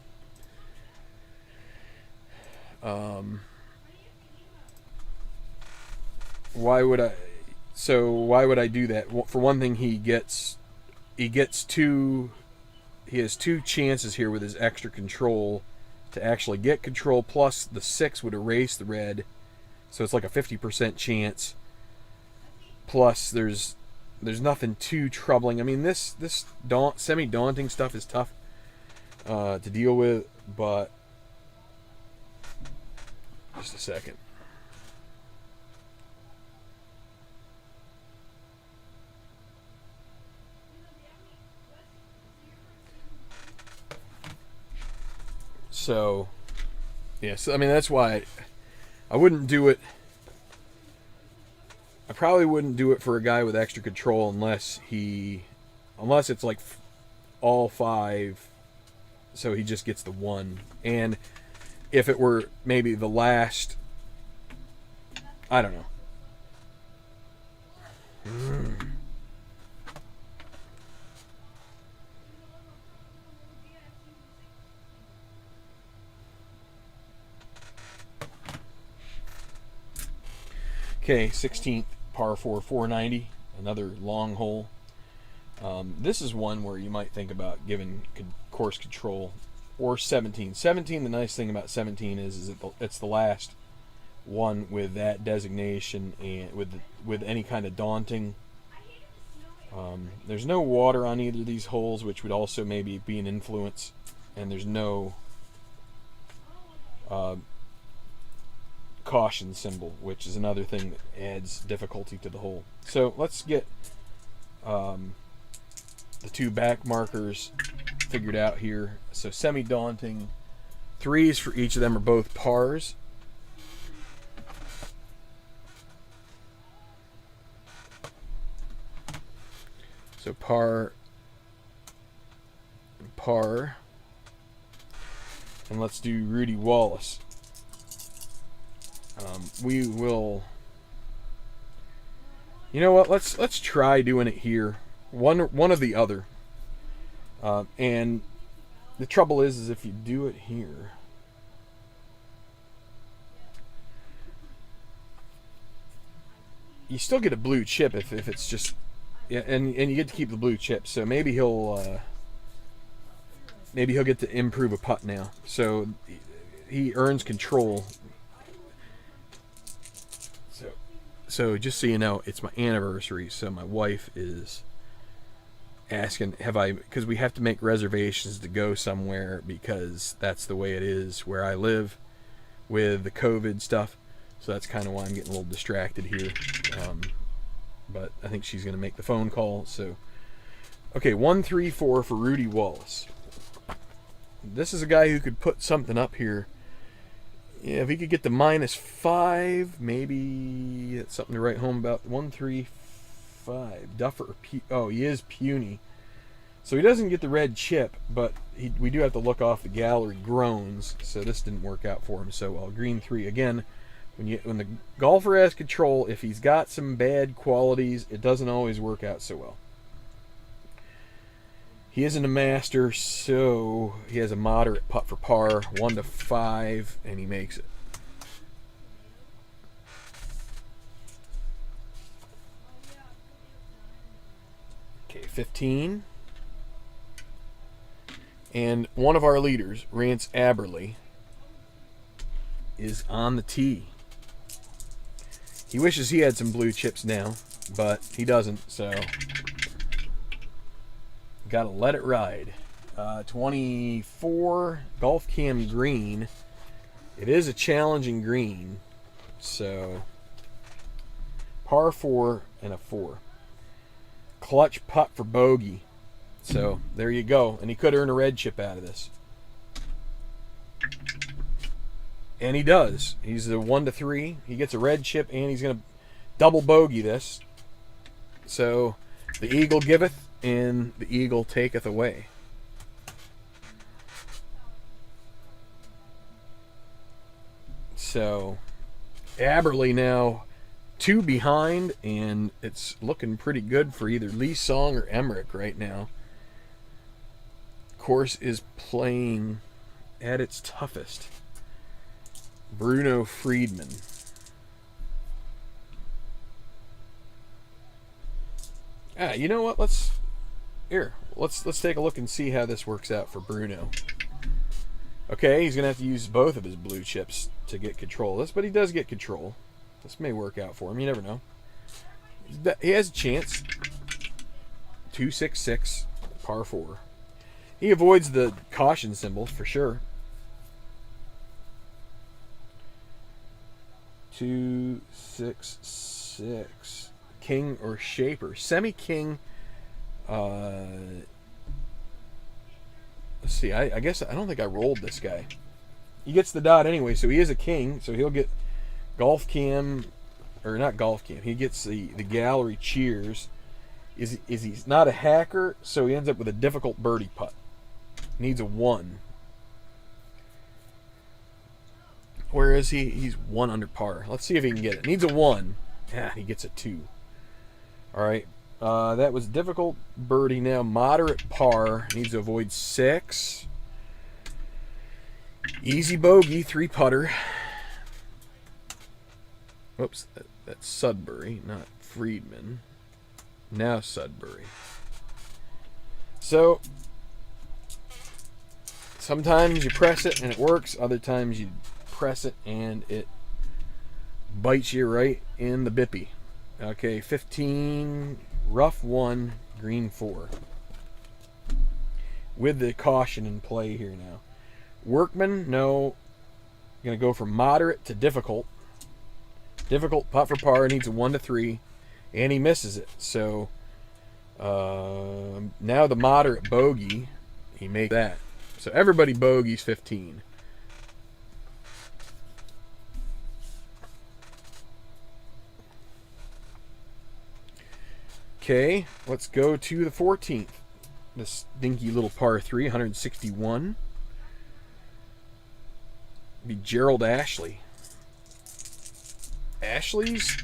A: why would I? So why would I do that? For one thing, he has 2 chances here with his extra control to actually get control. Plus the 6 would erase the red, so it's like a 50% chance. Plus there's nothing too troubling. I mean, this semi-daunting stuff is tough to deal with, but just a second. So, yeah, so I mean, that's why I wouldn't do it. I probably wouldn't do it for a guy with extra control unless it's like all 5, so he just gets the 1. And if it were maybe the last, I don't know. Okay, 16th, par 4, 490, another long hole. This is one where you might think about giving course control, or 17. 17, the nice thing about 17 is it's the last one with that designation and with any kind of daunting. There's no water on either of these holes, which would also maybe be an influence, and there's no caution symbol, which is another thing that adds difficulty to the hole. So let's get the two back markers figured out here. So semi-daunting, 3s for each of them are both pars. So par and par. And let's do Rudy Wallace. We will. You know what? Let's try doing it here. One or the other. And the trouble is if you do it here, you still get a blue chip if it's just, yeah, and you get to keep the blue chip. So maybe he'll get to improve a putt now. So he earns control. So just so you know, it's my anniversary, so my wife is asking, because we have to make reservations to go somewhere because that's the way it is where I live with the COVID stuff. So that's kind of why I'm getting a little distracted here. But I think she's going to make the phone call. So, okay, 1, 3, 4 for Rudy Wallace. This is a guy who could put something up here. Yeah, if he could get to -5, maybe that's something to write home about. 1, 3, 5. Duffer. Oh, he is puny. So he doesn't get the red chip, but we do have to look off the gallery groans. So this didn't work out for him so well. Green 3. Again, when the golfer has control, if he's got some bad qualities, it doesn't always work out so well. He isn't a master, so he has a moderate putt for par, 1 to 5, and he makes it. Okay, 15. And one of our leaders, Rance Aberley, is on the tee. He wishes he had some blue chips now, but he doesn't, so gotta let it ride. 24 golf cam green. It is a challenging green, so par 4 and a 4. Clutch putt for bogey. So there you go, and he could earn a red chip out of this, and he does. He's a 1 to 3. He gets a red chip, and he's gonna double bogey this. So the eagle giveth, and the eagle taketh away. So Aberley now 2 behind, and it's looking pretty good for either Lee Song or Emmerich right now. Course is playing at its toughest. Bruno Friedman. You know what? Let's take a look and see how this works out for Bruno. Okay, he's gonna have to use both of his blue chips to get control of this, but he does get control. This may work out for him. You never know. He has a chance. 2-6-6, par 4. He avoids the caution symbol for sure. 2-6-6. King or shaper. Semi-king. Let's see. I guess I don't think I rolled this guy. He gets the dot anyway, so he is a king. So he'll get golf cam, or not golf cam. He gets the gallery cheers. He's not a hacker, so he ends up with a difficult birdie putt. Needs a 1. Where is he? He's 1 under par. Let's see if he can get it. Needs a 1. Yeah, he gets a 2. All right. That was difficult birdie now. Moderate par. Needs to avoid 6. Easy bogey. 3 putter. Whoops. That's Sudbury, not Friedman. Now Sudbury. So sometimes you press it and it works. Other times you press it and it bites you right in the bippy. Okay, 15, rough 1, green 4. With the caution in play here now. Workman, no. Going to go from moderate to difficult. Difficult putt for par, needs a 1 to 3, and he misses it. So now the moderate bogey, he makes that. So everybody bogeys 15. Okay, let's go to the 14th. This dinky little par 3, 161. Be Gerald Ashley. Ashley's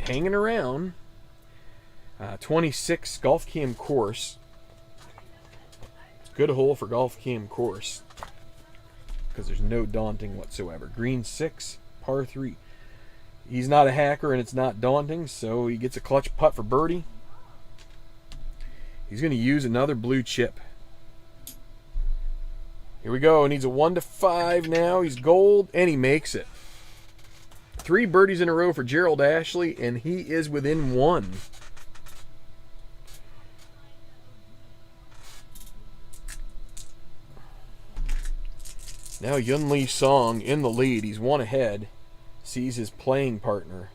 A: hanging around. 26 golf cam course. Good hole for golf cam course because there's no daunting whatsoever. Green 6, par 3. He's not a hacker and it's not daunting, so he gets a clutch putt for birdie. He's going to use another blue chip. Here we go. He needs a 1 to 5 now. He's gold, and he makes it. 3 birdies in a row for Gerald Ashley, and he is within 1. Now Yunli Song in the lead. He's 1 ahead. Sees his playing partner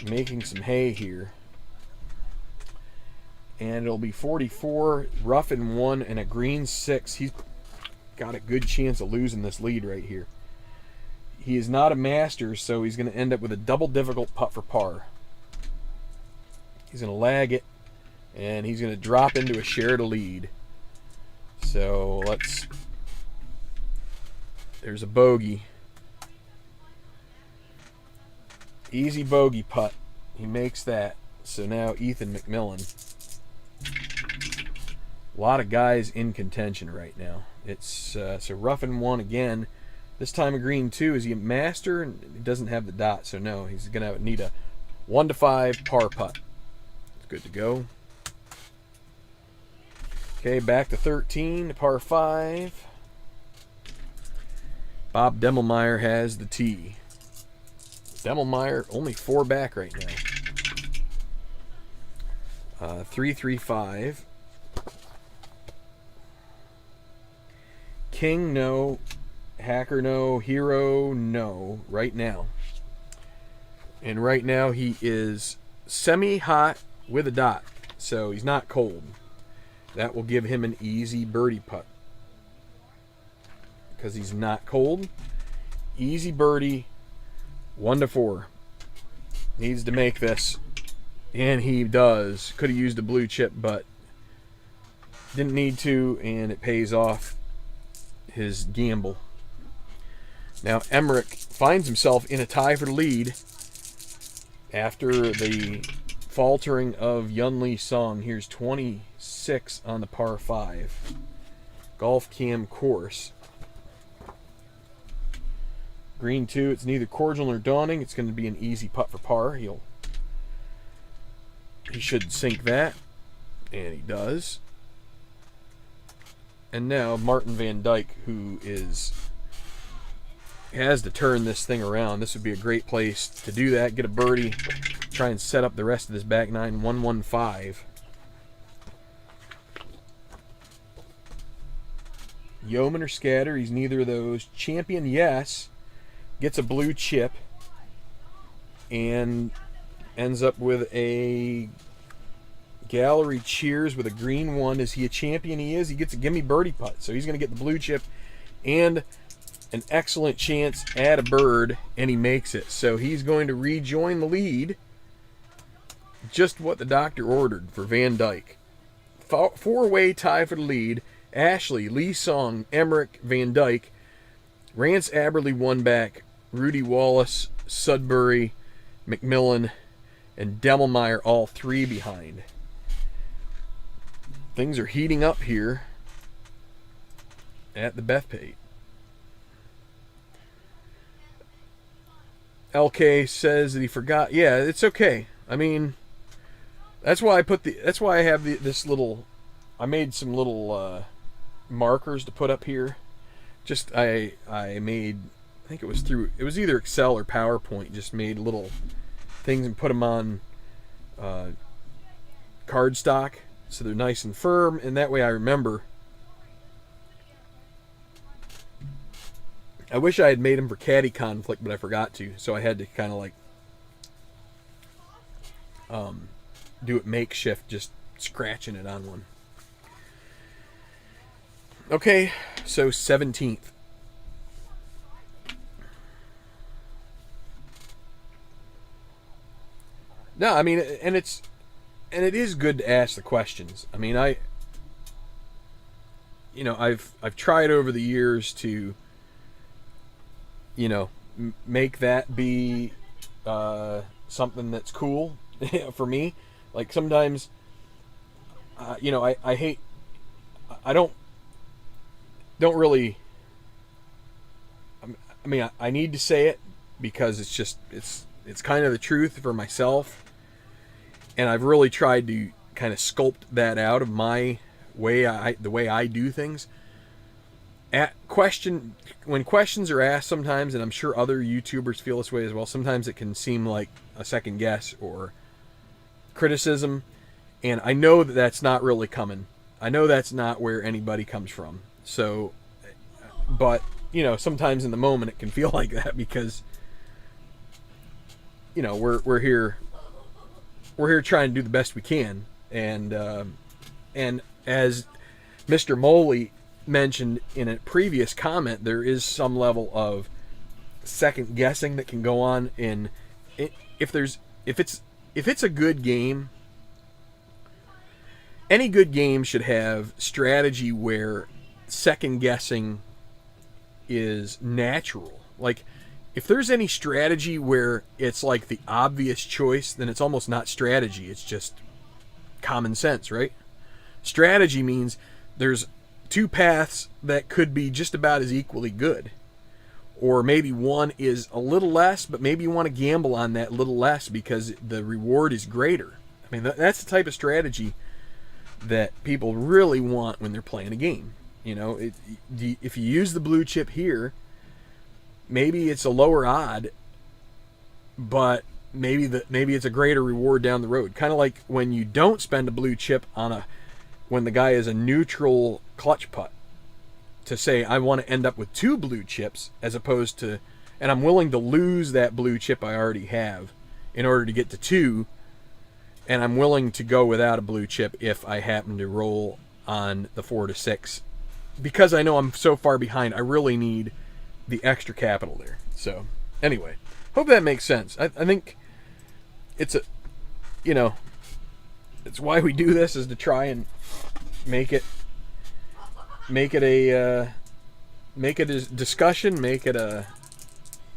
A: making some hay here. And it'll be 44, rough in 1, and a green 6. He's got a good chance of losing this lead right here. He is not a master, so he's going to end up with a double difficult putt for par. He's going to lag it, and he's going to drop into a share to lead. So there's a bogey. Easy bogey putt. He makes that. So now Ethan Mcmillan. A lot of guys in contention right now. It's so rough in 1 again. This time a green 2. Is he a master? And he doesn't have the dot, so no. He's going to need a 1 to 5 par putt. It's good to go. Okay, back to 13, par 5. Bob Demel Mayer has the tee. Demel Mayer only 4 back right now. 3-3-5. King, no. Hacker, no. Hero, no. Right now. And right now he is semi-hot with a dot. So he's not cold. That will give him an easy birdie putt. Because he's not cold. Easy birdie. 1 to 4. Needs to make this. And he does. Could have used a blue chip, but didn't need to, and it pays off his gamble. Now Emmerich finds himself in a tie for the lead after the faltering of Yunli Song. Here's 26 on the par 5. Golf cam course. Green 2, it's neither cordial nor daunting. It's going to be an easy putt for par. He should sink that, and he does. And now Martin Van Dyke, who has to turn this thing around. This would be a great place to do that. Get a birdie, try and set up the rest of this back nine. 1-1-5. Yeoman or scatter, he's neither of those. Champion, yes. Gets a blue chip and ends up with a gallery cheers with a green 1. Is he a champion? He is. He gets a gimme birdie putt. So he's going to get the blue chip and an excellent chance at a bird, and he makes it. So he's going to rejoin the lead. Just what the doctor ordered for Van Dyke. 4-way tie for the lead. Ashley, Lee Song, Emmerich, Van Dyke. Rance Aberley 1 back. Rudy Wallace, Sudbury, Macmillan, and Demel Mayer all 3 behind. Things are heating up here at the Bethpage. LK says that he forgot. Yeah, it's okay. I mean, that's why I have this little. I made some little markers to put up here. Just I made. I think it was either Excel or PowerPoint. Just made little things and put them on cardstock so they're nice and firm, and that way I remember. I wish I had made them for caddy conflict, but I forgot to, so I had to kind of like do it makeshift, just scratching it on one. Okay, so 17th. No, I mean, and it is good to ask the questions. I mean, I've tried over the years to, make that be something that's cool for me. Like sometimes, I hate, I don't really. I mean, I need to say it because it's kind of the truth for myself. And I've really tried to kind of sculpt that out of my way, the way I do things. When questions are asked sometimes, and I'm sure other YouTubers feel this way as well, sometimes it can seem like a second guess or criticism. And I know that that's not really coming. I know that's not where anybody comes from. So, but, sometimes in the moment it can feel like that because, we're here trying to do the best we can, and as Mr. Moley mentioned in a previous comment, there is some level of second guessing that can go on if it's a good game. Any good game should have strategy where second guessing is natural. Like, if there's any strategy where it's like the obvious choice, then it's almost not strategy. It's just common sense, right? Strategy means there's two paths that could be just about as equally good. Or maybe one is a little less, but maybe you want to gamble on that little less because the reward is greater. I mean, that's the type of strategy that people really want when they're playing a game. If you use the blue chip here, maybe it's a lower odd, but maybe it's a greater reward down the road. Kind of like when you don't spend a blue chip when the guy is a neutral clutch putt, to say I want to end up with two blue chips as opposed to, and I'm willing to lose that blue chip I already have in order to get to two, and I'm willing to go without a blue chip if I happen to roll on the 4 to 6, because I know I'm so far behind. I really need the extra capital there. So anyway, hope that makes sense. I think it's it's why we do this, is to try and make it a discussion, make it a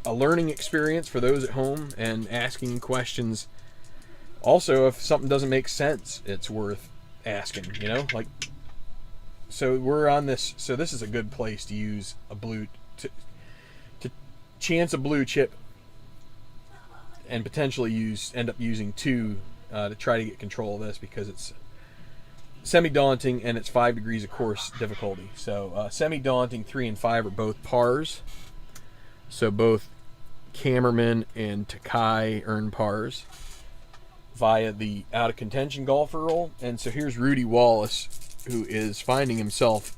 A: learning experience for those at home, and asking questions. Also, if something doesn't make sense, it's worth asking, so we're on this. So this is a good place to use a blue to chance a blue chip and potentially end up using two to try to get control of this, because it's semi-daunting and it's 5 degrees of course difficulty. So semi-daunting 3 and 5 are both pars. So both Cameraman and Takai earn pars via the out of contention golfer roll. And so here's Rudy Wallace, who is finding himself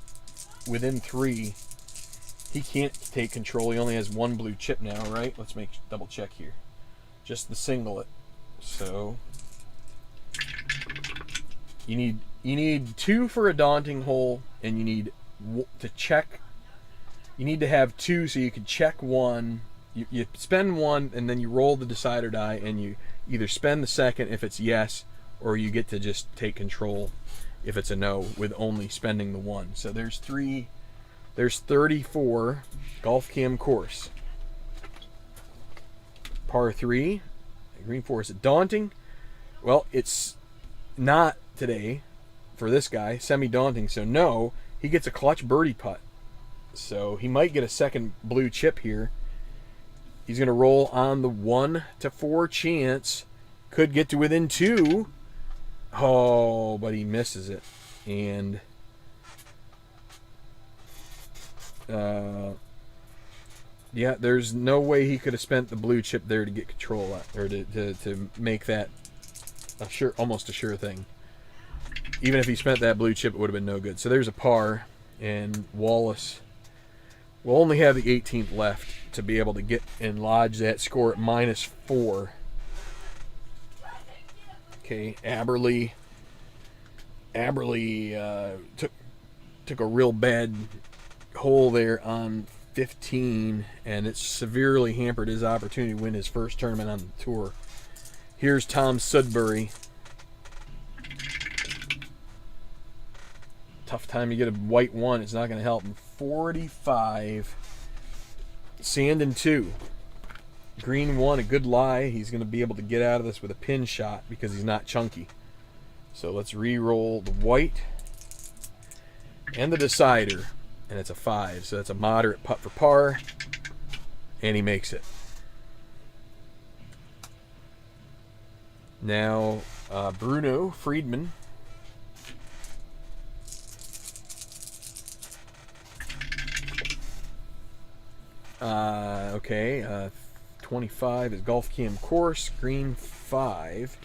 A: within 3. He can't take control. He only has 1 blue chip now, right? Let's double check here. Just the singlet. So you need 2 for a daunting hole, and you need to check. You need to have 2 so you can check 1. You spend 1, and then you roll the decider die, and you either spend the second if it's yes, or you get to just take control if it's a no with only spending the 1. So there's 3. There's 34 Golf Cam course. Par 3, green 4. Is it daunting? Well, it's not today for this guy. Semi-daunting, so no. He gets a clutch birdie putt. So he might get a second blue chip here. He's going to roll on the 1 to 4 chance. Could get to within 2. Oh, but he misses it. And yeah, there's no way he could have spent the blue chip there to get control at, or to make that almost a sure thing. Even if he spent that blue chip, it would have been no good. So there's a par, and Wallace will only have the 18th left to be able to get and lodge that score at -4. Okay, Aberle took a real bad hole there on 15, and it severely hampered his opportunity to win his first tournament on the tour. Here's Tom Sudbury. Tough time to get a white 1. It's not going to help him. 45. Sand and 2. Green 1, a good lie. He's going to be able to get out of this with a pin shot because he's not chunky. So let's re-roll the white and the decider. And it's a 5. So that's a moderate putt for par. And he makes it. Now, Bruno Friedman. Okay, 25 is Golf Cam course, green 5.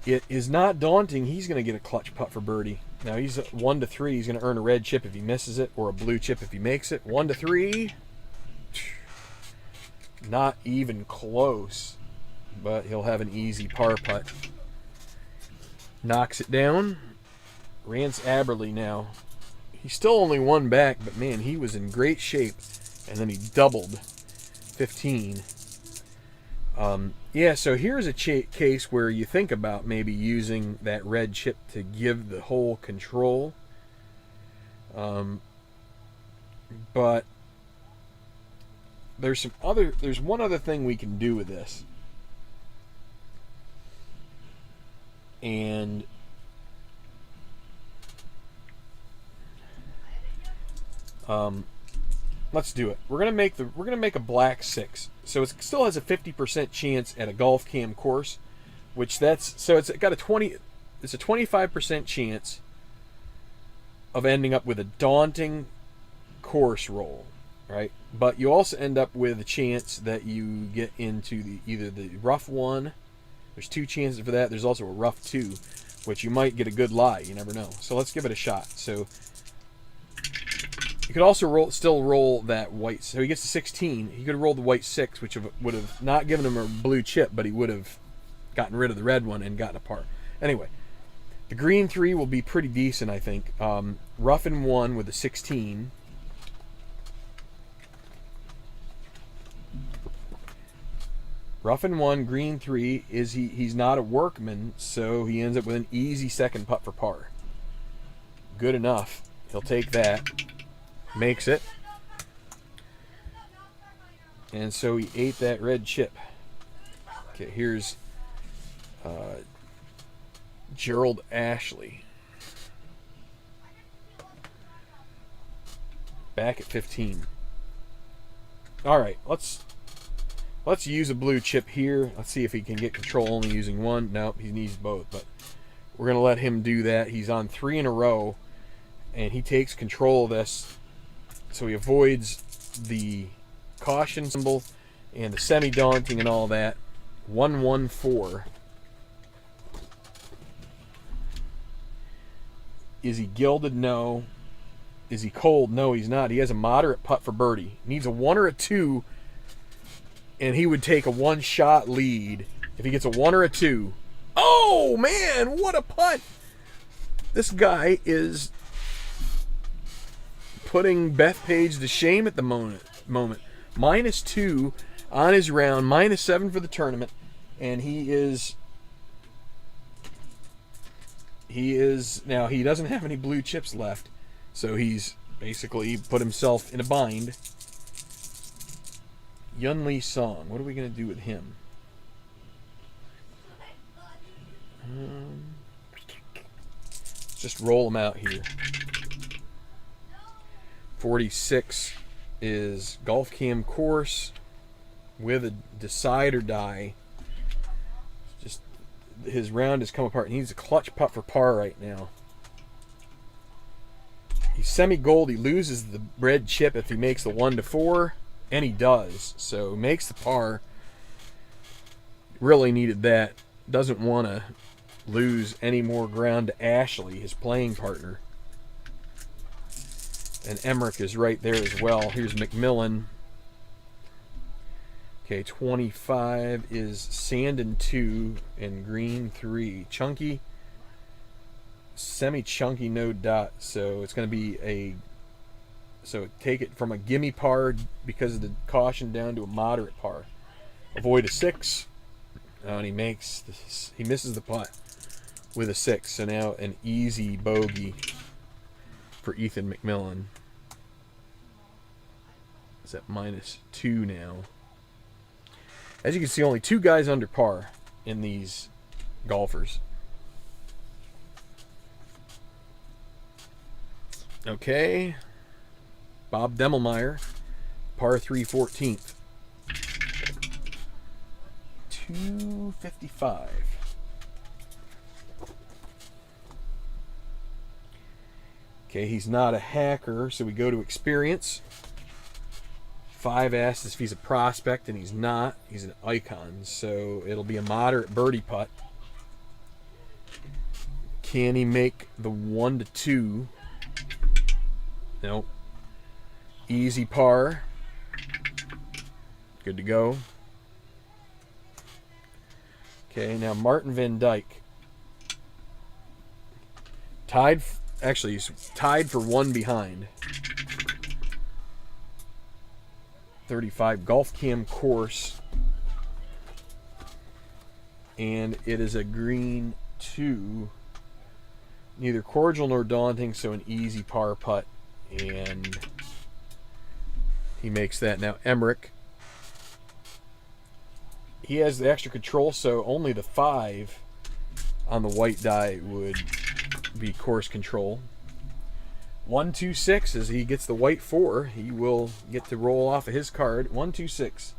A: It is not daunting. He's going to get a clutch putt for birdie. Now he's 1 to 3. He's going to earn a red chip if he misses it, or a blue chip if he makes it. 1 to 3. Not even close, but he'll have an easy par putt. Knocks it down. Rance Aberle now. He's still only 1 back, but man, he was in great shape. And then he doubled 15. Yeah, so here's a case where you think about maybe using that red chip to give the hole control. But there's one other thing we can do with this. And let's do it. We're gonna make a black 6, so it still has a 50% chance at a Golf Cam course, which it's got a 25% chance of ending up with a daunting course roll, right? But you also end up with a chance that you get into either the rough 1. There's 2 chances for that. There's also a rough 2, which you might get a good lie. You never know. So let's give it a shot. So you could also still roll that white. So he gets to 16. He could have rolled the white 6, which would have not given him a blue chip, but he would have gotten rid of the red one and gotten a par. Anyway, the green 3 will be pretty decent, I think. Rough in 1 with a 16. Rough in 1, green 3. He's not a workman, so he ends up with an easy second putt for par. Good enough. He'll take that. Makes it. And so he ate that red chip. Okay, here's Gerald Ashley. Back at 15. All right, let's use a blue chip here. Let's see if he can get control only using 1. Nope, he needs both, but we're going to let him do that. He's on 3 in a row, and he takes control of this. So he avoids the caution symbol and the semi-daunting and all that. 1-1-4. Is he gilded? No. Is he cold? No, he's not. He has a moderate putt for birdie. Needs a 1 or a 2, and he would take a 1-shot lead if he gets a 1 or a 2. Oh, man, what a putt. This guy is putting Bethpage to shame at the moment. -2 on his round, -7 for the tournament, and he is now, he doesn't have any blue chips left, so he's basically put himself in a bind. Yunli Song, what are we going to do with him? Just roll him out here. 46 is Golf Cam course with a decide or die. Just his round has come apart. He needs a clutch putt for par right now. He's semi-gold. He loses the red chip if he makes the 1-4, and he does. So makes the par. Really needed that. Doesn't want to lose any more ground to Ashley, his playing partner. And Emmerich is right there as well. Here's Mcmillan. Okay, 25 is sand and 2 and green 3. Chunky, semi-chunky, no dot. So it's going to be a... So take it from a gimme par because of the caution down to a moderate par. Avoid a 6. Oh, and he misses the putt with a 6. So now an easy bogey for Ethan Mcmillan. It's at -2 now. As you can see, only 2 guys under par in these golfers. Okay. Bob Demel Mayer, par 3, 14th. 255. Okay, he's not a hacker, so we go to experience. 5 asks if he's a prospect, and he's not. He's an icon, so it'll be a moderate birdie putt. Can he make the 1-2? Nope. Easy par. Good to go. Okay, now Martin Van Dyke. Actually, he's tied for 1 behind. 35 Golf Cam course. And it is a green 2. Neither cordial nor daunting, so an easy par putt. And he makes that. Now Emmerich. He has the extra control, so only the 5 on the white die would be course control. 1-2-6 as he gets the white 4. He will get to roll off of his card. 1-2-6.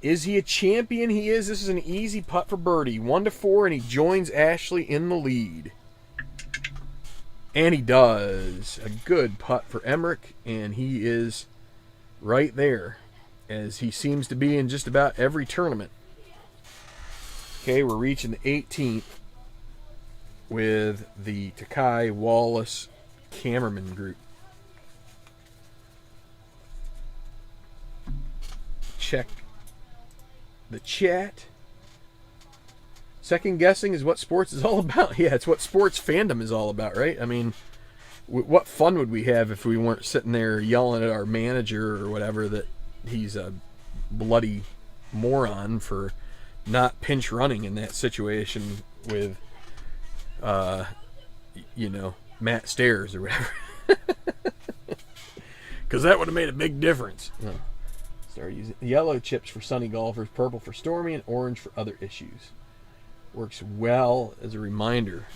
A: Is he a champion? He is. This is an easy putt for birdie. 1-4, and he joins Ashley in the lead. And he does. A good putt for Emmerich, and he is right there, as he seems to be in just about every tournament. Okay, we're reaching the 18th with the Takai Wallace cameraman group. Check the chat. Second guessing is what sports is all about. Yeah, it's what sports fandom is all about, right? I mean, what fun would we have if we weren't sitting there yelling at our manager or whatever that he's a bloody moron for not pinch running in that situation with, Matt Stairs or whatever. Because that would have made a big difference. Start using yellow chips for sunny golfers, purple for stormy, and orange for other issues. Works well as a reminder.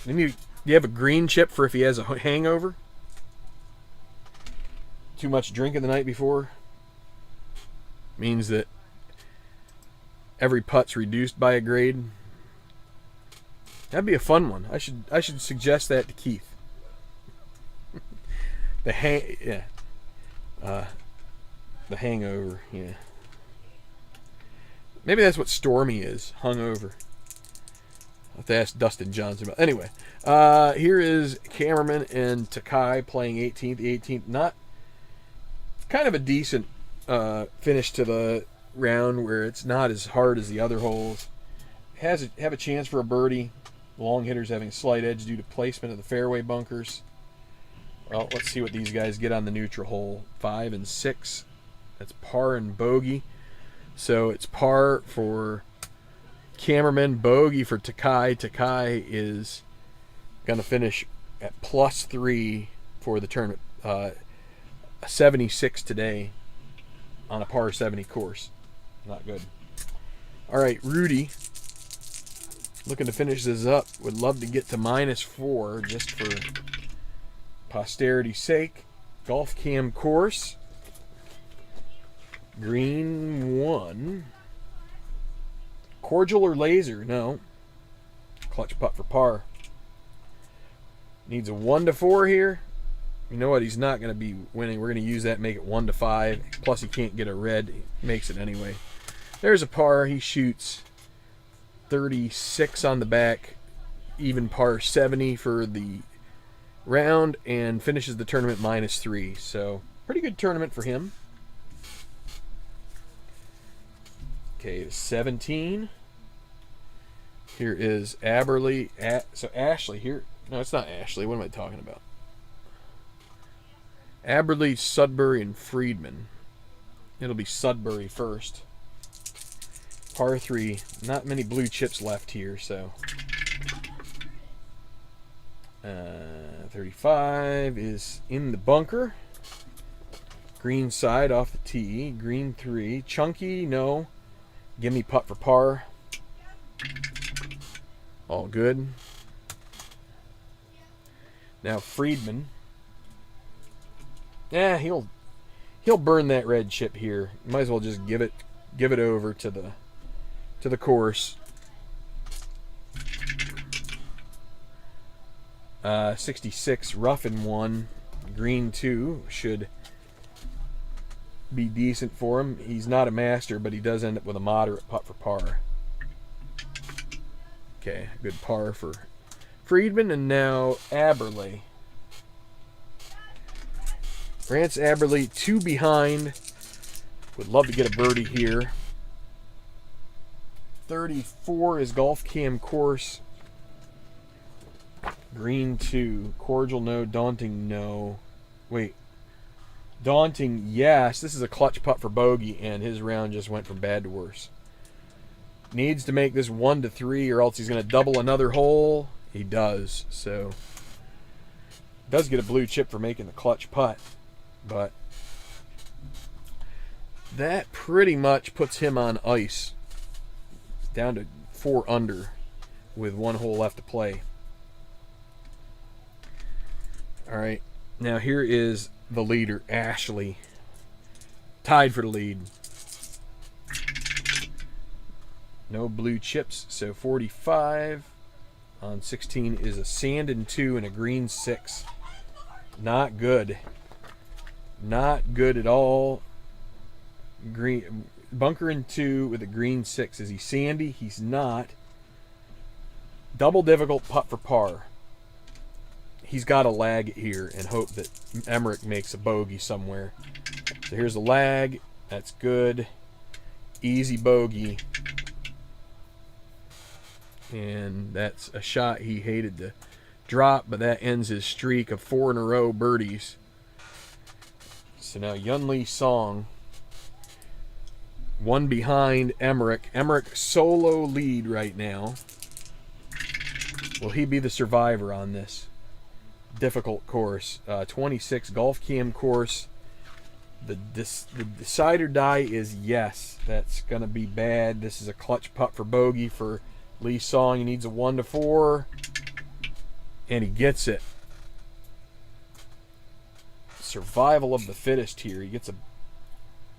A: Then you have a green chip for if he has a hangover. Too much drinking the night before means that every putt's reduced by a grade. That'd be a fun one. I should suggest that to Keith. The hangover, yeah. Maybe that's what stormy is, hungover. I'll have to ask Dustin Johnson about. Anyway, here is Cameraman and Takai playing 18th. The 18th, not kind of a decent finish to the round where it's not as hard as the other holes. Have a chance for a birdie. Long hitters having a slight edge due to placement of the fairway bunkers. Well, let's see what these guys get on the neutral hole. 5 and 6. That's par and bogey. So it's par for Cameraman, bogey for Takai. Takai is going to finish at +3 for the tournament. A 76 today on a par 70 course. Not good. All right, Rudy, looking to finish this up. Would love to get to -4 just for posterity's sake. Golf Cam course. Green 1. Cordial or laser? No. Clutch putt for par. Needs a 1 to 4 here. You know what? He's not going to be winning. We're going to use that, make it 1 to 5. Plus, he can't get a red. He makes it anyway. There's a par. He shoots 36 on the back. Even par 70 for the round. And finishes the tournament -3. So, pretty good tournament for him. Okay, 17. Here is Aberley. So, Ashleigh here. No, it's not Ashleigh. What am I talking about? Aberley, Sudbury, and Friedman. It'll be Sudbury first. Par 3. Not many blue chips left here, so. 35 is in the bunker. Green side off the tee. Green 3. Chunky, no. Gimme putt for par. All good. Now Friedman. Yeah, he'll burn that red chip here. Might as well just give it over to the course. 66 rough in 1, green 2 should be decent for him. He's not a master, but he does end up with a moderate putt for par. Okay, good par for Friedman, and now Aberley. Rance Aberley, 2 behind. Would love to get a birdie here. 34 is Golf Cam course. Green 2. Cordial, no. Daunting, no. Wait. Daunting, yes. This is a clutch putt for bogey, and his round just went from bad to worse. Needs to make this 1 to 3, or else he's going to double another hole. He does, so. Does get a blue chip for making the clutch putt, but that pretty much puts him on ice. Down to 4 under with 1 hole left to play. All right, now here is the leader, Ashleigh. Tied for the lead. No blue chips, so 45 on 16 is a sand and 2 and a green 6. Not good. Not good at all. Green bunker in 2 with a green 6. Is he sandy? He's not. Double difficult putt for par. He's got to lag it here and hope that Emmerich makes a bogey somewhere. So here's a lag. That's good. Easy bogey. And that's a shot he hated to drop, but that ends his streak of 4 in a row birdies. So now Yunli Song. 1 behind Emmerich. Emmerich solo lead right now. Will he be the survivor on this difficult course? 26 Golf Cam course. The decide or die is yes. That's going to be bad. This is a clutch putt for bogey for Lee Song. He needs a 1 to 4. And he gets it. Survival of the fittest here. He gets a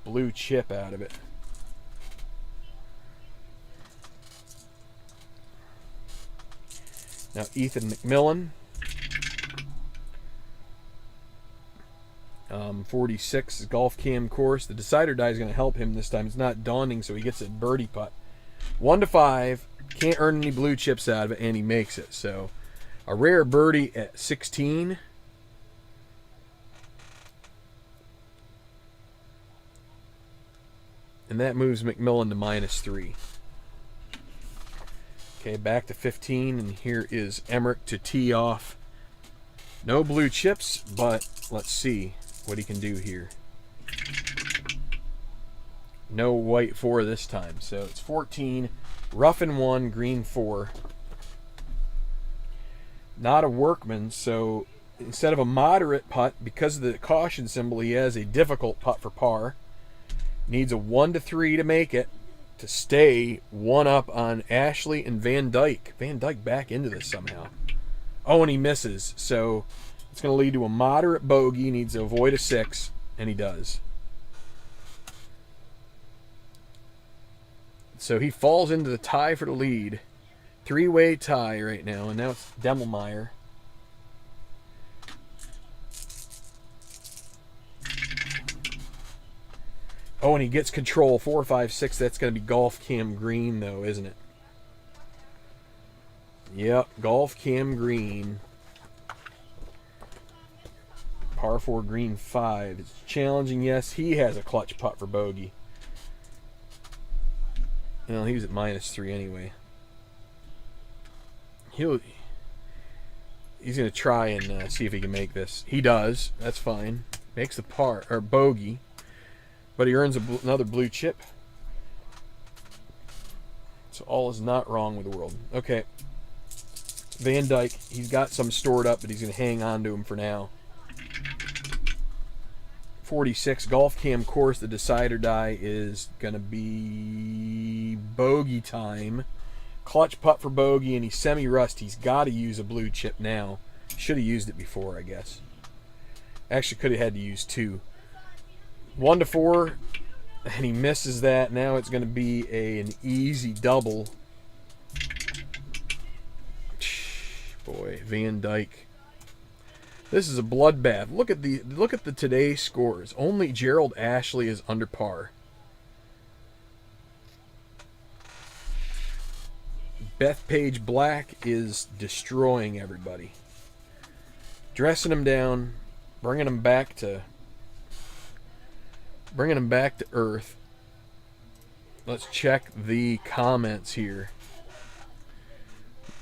A: blue chip out of it. Now Ethan Mcmillan. 46 is Golf Cam course. The decider die is going to help him this time. It's not daunting, so he gets a birdie putt. 1 to 5. Can't earn any blue chips out of it, and he makes it. So a rare birdie at 16. And that moves Mcmillan to -3. Okay, back to 15, and here is Emmerich to tee off. No blue chips, but let's see what he can do here. No white 4 this time, so it's 14. Rough in 1, green 4. Not a workman, so instead of a moderate putt, because of the caution symbol, he has a difficult putt for par. Needs a 1 to 3 to make it, to stay 1 up on Ashleigh and Dyke. Dyke back into this somehow. Oh, and he misses. So It's going to lead to a moderate bogey. He needs to avoid a 6, and he does. So he falls into the tie for the lead. 3-way tie right now, and now it's Demel Mayer. Oh, and he gets control. 4, 5, 6. That's going to be golf cam green, though, isn't it? Yep, golf cam green. Par 4 green 5. It's challenging. Yes, he has a clutch putt for bogey. Well, he was at -3 anyway. He's going to try and see if he can make this. He does. That's fine. Makes the par or bogey, but he earns another blue chip. So all is not wrong with the world. Okay. Van Dyke, he's got some stored up, but he's going to hang on to him for now. 46, golf cam course, the decider die is going to be bogey time. Clutch putt for bogey, and he's semi-rust. He's got to use a blue chip now. Should have used it before, I guess. Actually, could have had to use 2. 1 to 4, and he misses that. Now it's going to be an easy double. Boy, Van Dyke. This is a bloodbath. Look at the today's scores. Only Gerald Ashley is under par. Bethpage Black is destroying everybody. Dressing him down, bringing him back to earth. Let's check the comments here.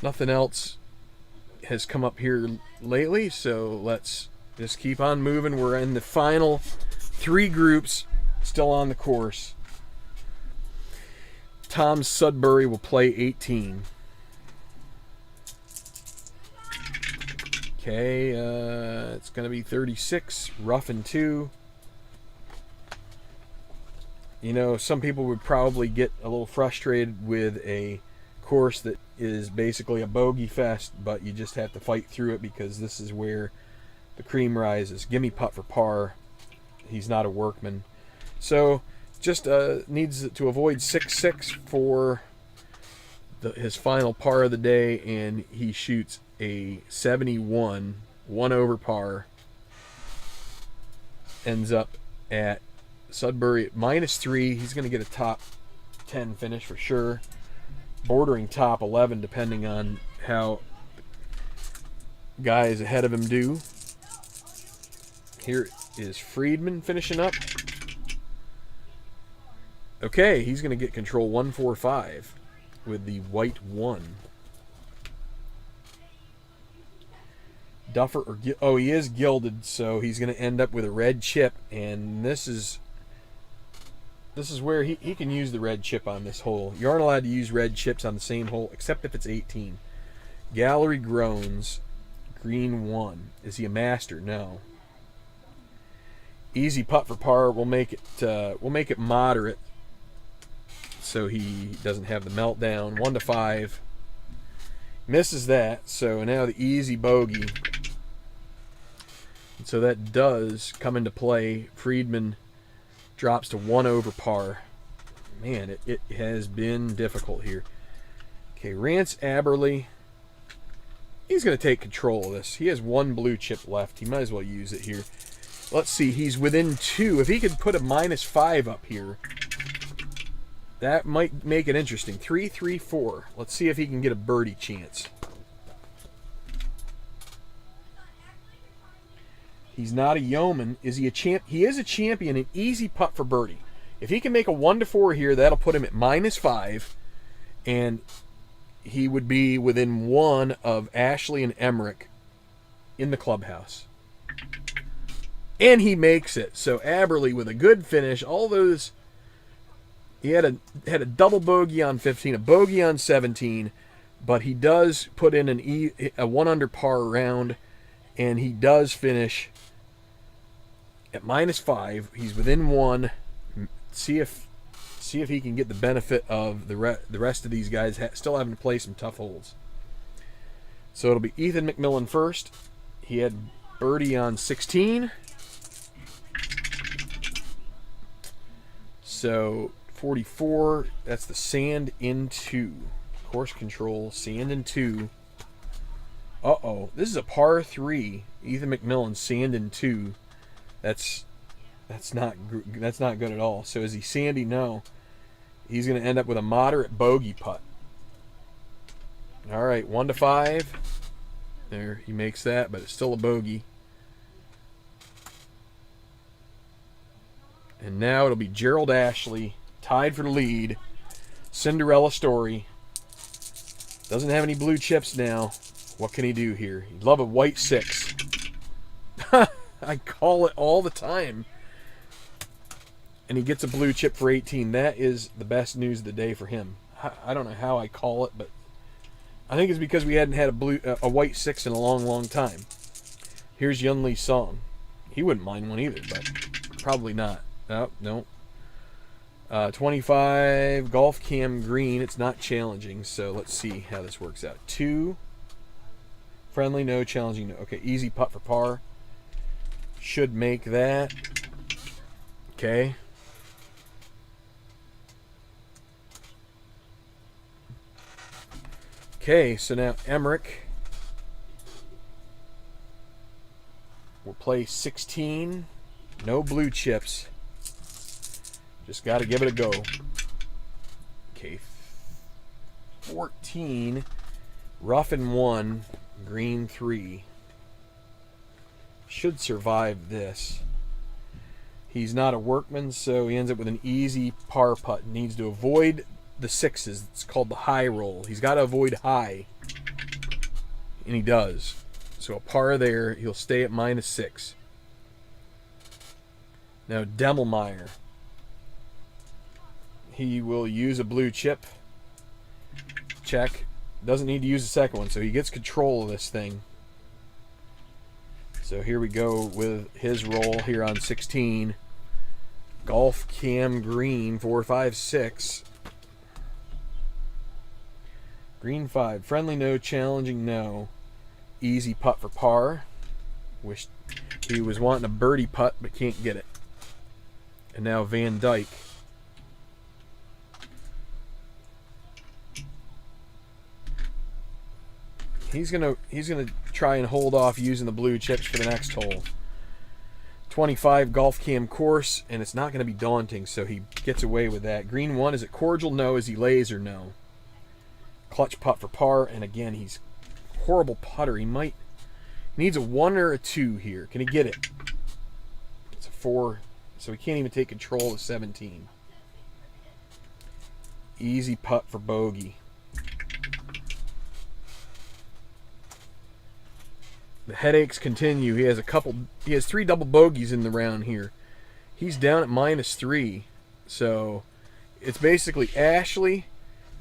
A: Nothing else has come up here lately, so let's just keep on moving. We're in the final 3 groups still on the course. Tom Sudbury will play 18. Okay, it's going to be 36, rough and 2. You know, some people would probably get a little frustrated with a course that is basically a bogey fest, but you just have to fight through it because this is where the cream rises. Gimme putt for par. He's not a workman. So just needs to avoid 6-6 for his final par of the day, and he shoots a 71, 1 over par. Ends up at Sudbury at -3. He's going to get a top 10 finish for sure. Bordering top 11 depending on how guys ahead of him do. Here is Friedman finishing up. Okay, he's going to get control 145 with the white 1. Duffer, or he is gilded, so he's going to end up with a red chip, and this is where he can use the red chip on this hole. You aren't allowed to use red chips on the same hole, except if it's 18. Gallery groans, green 1. Is he a master? No. Easy putt for par. We'll make it moderate, so he doesn't have the meltdown. 1 to 5. Misses that, so now the easy bogey. And so that does come into play. Friedman drops to 1 over par. Man, it has been difficult here. Okay, Rance Aberley. He's going to take control of this. He has 1 blue chip left. He might as well use it here. Let's see. He's within 2. If he could put a -5 up here, that might make it interesting. 3, 3, 4. Let's see if he can get a birdie chance. He's not a yeoman. Is he a champ? He is a champion. An easy putt for birdie. If he can make a 1 to 4 here, that'll put him at -5, and he would be within 1 of Ashley and Emmerich in the clubhouse. And he makes it. So Aberley with a good finish. All those. He had a double bogey on 15, a bogey on 17, but he does put in a 1 under par round, and he does finish at -5. He's within 1. See if he can get the benefit of the rest of these guys still having to play some tough holes. So it'll be Ethan Mcmillan first. He had birdie on 16. So 44, that's the sand in 2. Course control, sand in 2. Uh-oh, this is a par 3. Ethan McMillan, sand in 2. That's not good at all. So is he sandy? No. He's going to end up with a moderate bogey putt. All right, 1 to 5. There, he makes that, but it's still a bogey. And now it'll be Gerald Ashley, tied for the lead. Cinderella story. Doesn't have any blue chips now. What can he do here? He'd love a white 6. I call it all the time. And he gets a blue chip for 18. That is the best news of the day for him. I don't know how I call it, but I think it's because we hadn't had a white 6 in a long, long time. Here's Yun Lee Song. He wouldn't mind one either, but probably not. Oh, no. 25, golf cam green. It's not challenging, so let's see how this works out. 2, friendly, no, challenging, no. Okay, easy putt for par. Should make that. Okay. Okay, so now Emmerich will play 16. No blue chips. Just got to give it a go. Okay, 14. Rough in 1, green 3. Should survive this. He's not a workman, so he ends up with an easy par putt. Needs to avoid the 6s. It's called the high roll. He's got to avoid high. And he does. So a par there. He'll stay at -6. Now Demel Mayer. He will use a blue chip. Check. Doesn't need to use the second one, so he gets control of this thing. So here we go with his roll here on 16. Golf cam green, 4, 5, 6. Green 5. Friendly, no. Challenging, no. Easy putt for par. Wish he was wanting a birdie putt, but can't get it. And now Van Dyke. He's gonna try and hold off using the blue chips for the next hole. 25 golf cam course, and it's not going to be daunting, so he gets away with that. Green 1, is it cordial? No. Is he laser? No. Clutch putt for par, and again, he's horrible putter. He needs a 1 or a 2 here. Can he get it? It's a 4, so he can't even take control of 17. Easy putt for bogey. The headaches continue. He has 3 double bogeys in the round here. He's down at -3. So it's basically Ashley,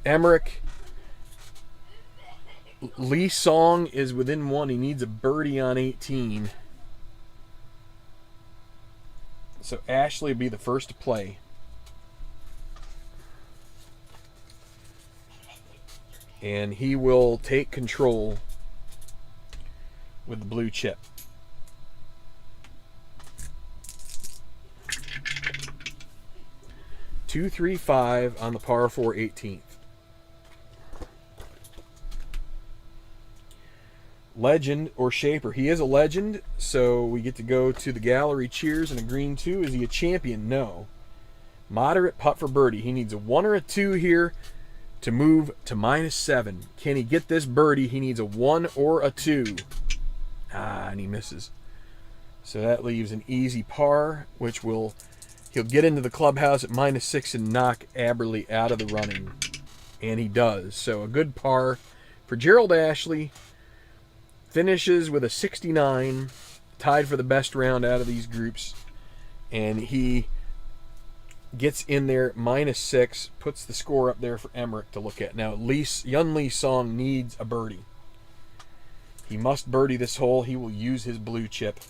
A: Emmerich, Lee Song is within 1. He needs a birdie on 18. So Ashley will be the first to play. And he will take control with the blue chip. Two, 3, 5 on the par 4 18th. Legend or Shaper. He is a legend, so we get to go to the gallery cheers and a green 2. Is he a champion? No. Moderate putt for birdie. He needs a 1 or a 2 here to move to -7. Can he get this birdie? He needs a 1 or a 2. And he misses. So that leaves an easy par, which he'll get into the clubhouse at -6 and knock Aberley out of the running. And he does. So a good par for Gerald Ashley. Finishes with a 69, tied for the best round out of these groups. And he gets in there -6, puts the score up there for Emmerich to look at. Now, Yun Lee Song needs a birdie. He must birdie this hole. He will use his blue chip.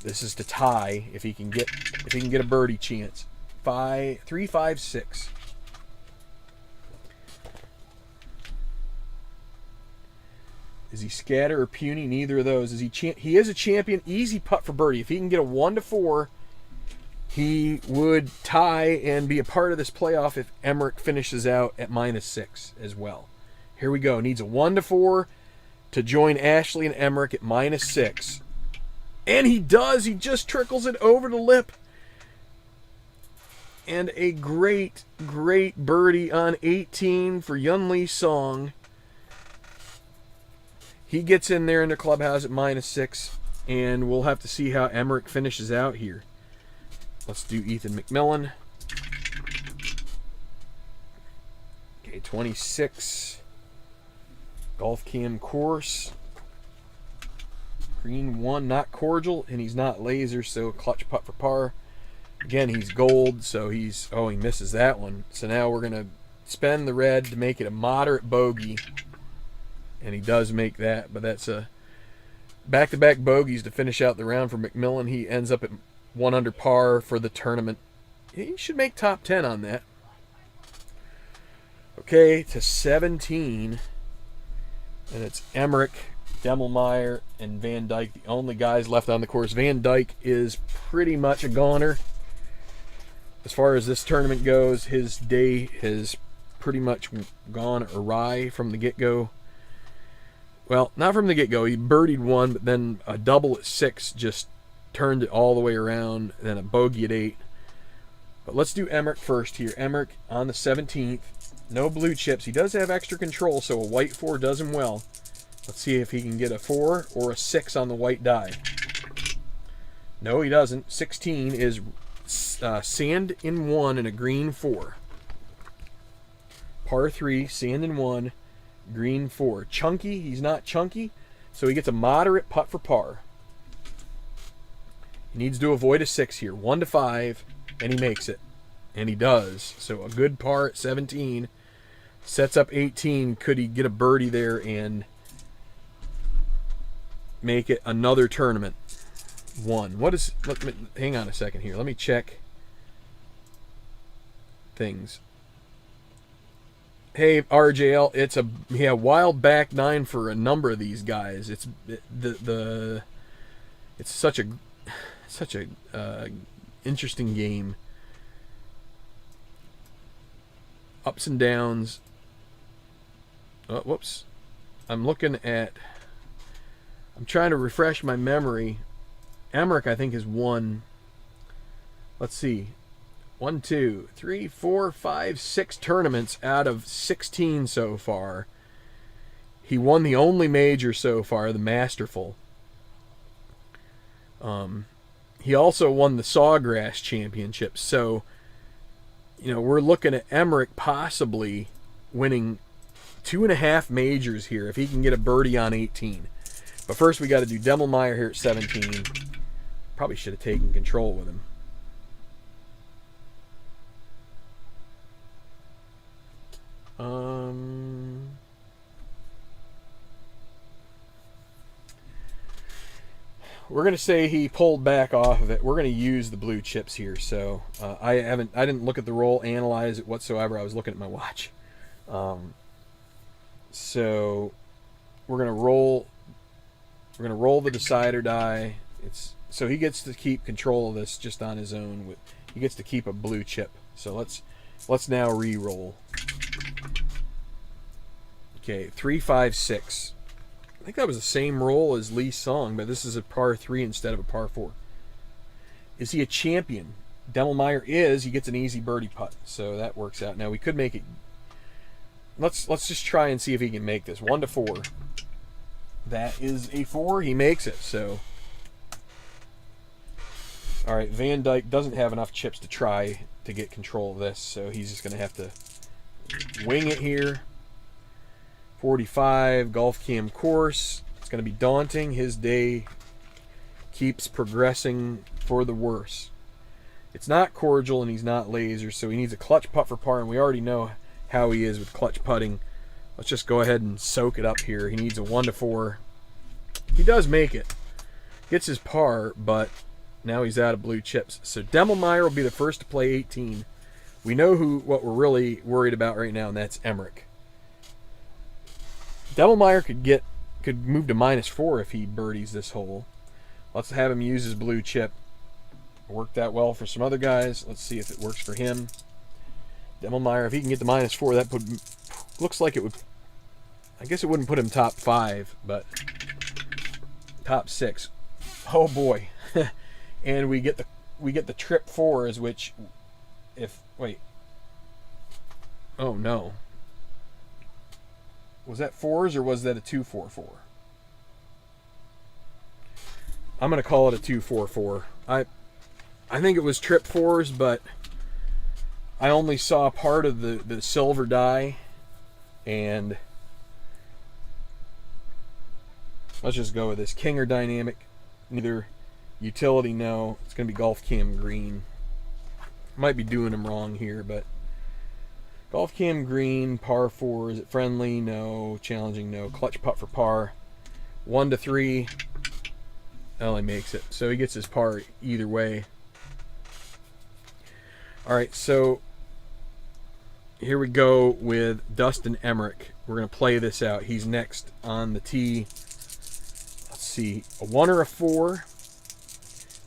A: This is to tie if he can get a birdie chance. 3, 5, 6. Is he scatter or puny? Neither of those. He is a champion. Easy putt for birdie. If he can get a 1-4, he would tie and be a part of this playoff if Emmerich finishes out at -6 as well. Here we go. Needs a 1-4 to join Ashley and Emmerich at -6. And he does. He just trickles it over the lip. And a great, great birdie on 18 for Yunli Song. He gets in there in the clubhouse at -6, and we'll have to see how Emmerich finishes out here. Let's do Ethan Mcmillan. Okay, 26. Golf Cam course. Green 1, not cordial, and he's not laser, so clutch putt for par. Again, he's gold, so he misses that one. So now we're going to spend the red to make it a moderate bogey. And he does make that, but that's a back-to-back bogeys to finish out the round for Mcmillan. He ends up at 1 under par for the tournament. He should make top 10 on that. Okay, to 17. And it's Emmerich, Demel Mayer, and Van Dyke, the only guys left on the course. Van Dyke is pretty much a goner. As far as this tournament goes, his day has pretty much gone awry from the get-go. Well, not from the get-go. He birdied 1, but then a double at 6 just turned it all the way around, then a bogey at 8. But let's do Emmerich first here. Emmerich on the 17th. No blue chips. He does have extra control, so a white 4 does him well. Let's see if he can get a 4 or a 6 on the white die. No, he doesn't. 16 is sand in 1 and a green 4. Par 3, sand in 1, green 4. Chunky, he's not chunky, so he gets a moderate putt for par. He needs to avoid a 6 here. 1-5, and he makes it. And he does. So a good par at 17. Sets up 18. Could he get a birdie there and make it another tournament? 1. Hang on a second here. Let me check things. Hey, RJL, it's a wild back 9 for a number of these guys. It's such a interesting game. Ups and downs. Oh, whoops. I'm trying to refresh my memory. Emmerich, I think, has won. Let's see. 1, 2, 3, 4, 5, 6 tournaments out of 16 so far. He won the only major so far, the Masterful. He also won the Sawgrass Championship. So, we're looking at Emmerich possibly winning 2.5 majors here if he can get a birdie on 18. But first we got to do Demel Mayer here at 17. Probably should have taken control with him. We're going to say he pulled back off of it. We're going to use the blue chips here. So I didn't look at the roll, analyze it whatsoever. I was looking at my watch. So we're going to roll. We're going to roll the decider die. So he gets to keep control of this just on his own. He gets to keep a blue chip. So let's now re-roll. Okay, 3, 5, 6. I think that was the same roll as Lee's song, but this is a par 3 instead of a par 4. Is he a champion? Demel Mayer is. He gets an easy birdie putt, so that works out. Now we could make it. Let's just try and see if he can make this 1-4. That is a 4. He makes it. So, all right. Van Dyke doesn't have enough chips to try to get control of this, so he's just going to have to wing it here. 45 golf cam course. It's going to be daunting. His day keeps progressing for the worse. It's not cordial and he's not laser, so he needs a clutch putt for par, and we already know how he is with clutch putting. Let's just go ahead and soak it up here. He needs a 1-4. He does make it. Gets his par, but now he's out of blue chips. So Demel Mayer will be the first to play 18. We know what we're really worried about right now, and that's Emmerich. Demel Mayer could get could move to -4 if he birdies this hole. Let's have him use his blue chip. Worked that well for some other guys. Let's see if it works for him. Demel Mayer, if he can get to -4, that looks like it would. I guess it wouldn't put him top 5, but top 6. Oh boy! And we get the trip 4s, which wait. Oh no. Was that 4s or was that a 2-4-4? I'm gonna call it a 2-4-4. I think it was trip 4s, but I only saw part of the silver die, and let's just go with this. King or dynamic, neither. Utility, no. It's going to be golf cam green. Might be doing them wrong here, but golf cam green, par 4. Is it friendly? No. Challenging? No. Clutch putt for par. 1 to 3. Well, he makes it. So he gets his par either way. Alright, so here we go with Dustin Emmerich. We're going to play this out. He's next on the tee. Let's see. A 1 or a 4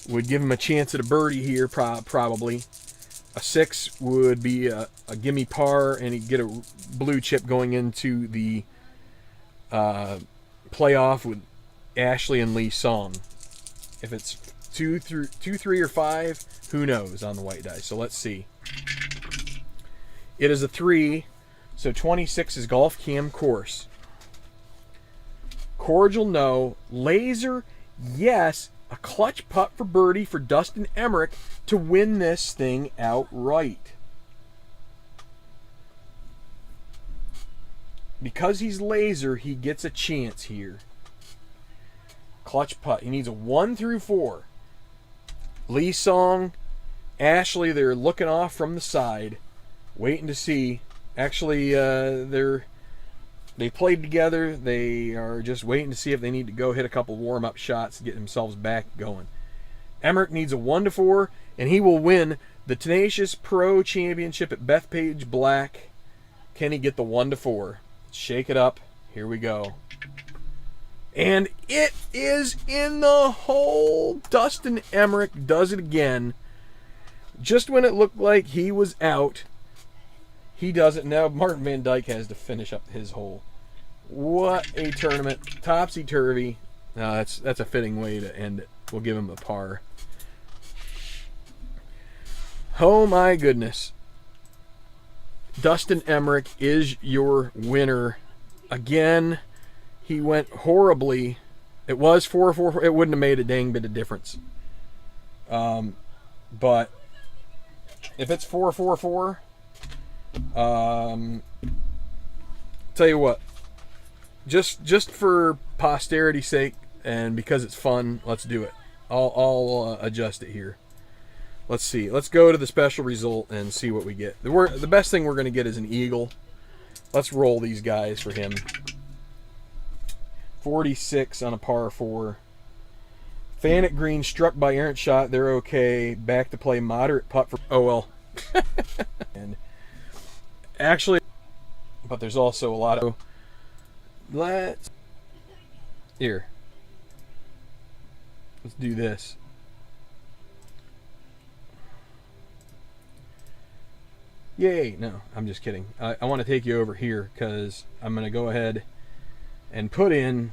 A: would give him a chance at a birdie here, probably. A 6 would be a gimme par, and he'd get a blue chip going into the playoff with Ashley and Lee Song. If it's 2, 3, or 5, who knows on the white die. So let's see. It is a 3, so 26 is golf cam course. Cordial, no. Laser, yes. A clutch putt for birdie for Dustin Emmerich to win this thing outright. Because he's laser, he gets a chance here. Clutch putt. He needs a 1 through 4. Lee Song, Ashley, they're looking off from the side, waiting to see. Actually, they played together. They are just waiting to see if they need to go hit a couple warm-up shots to get themselves back going. Emmerich needs a 1 to 4, and he will win the Tenacious Pro Championship at Bethpage Black. Can he get the 1 to 4? Shake it up. Here we go. And it is in the hole. Dustin Emmerich does it again. Just when it looked like he was out, he does it. Now Martin Van Dyke has to finish up his hole. What a tournament. Topsy-turvy. No, that's a fitting way to end it. We'll give him a par. Oh my goodness. Dustin Emmerich is your winner. Again, he went horribly. It was 4-4. It wouldn't have made a dang bit of difference. But if it's 4-4-4, tell you what, just for posterity's sake and because it's fun, let's do it. I'll adjust it here. Let's see. Let's go to the special result and see what we get. The best thing we're going to get is an eagle. Let's roll these guys for him. 46 on a par 4. Fanet Green struck by errant shot. They're okay. Back to play moderate putt for. Oh well. And actually, but there's also a lot of. Let's do this. Yay! No, I'm just kidding. I want to take you over here because I'm going to go ahead and put in.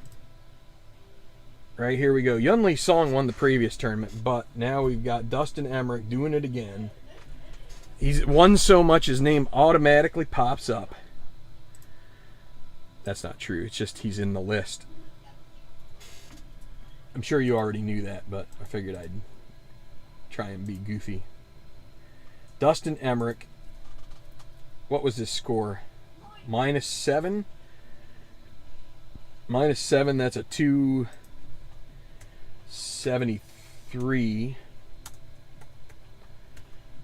A: Right, here we go. Yunli Song won the previous tournament, but now we've got Dustin Emmerich doing it again. He's won so much his name automatically pops up. That's not true. It's just he's in the list. I'm sure you already knew that, but I figured I'd try and be goofy. Dustin Emmerich. What was his score? -7? -7, that's a 273.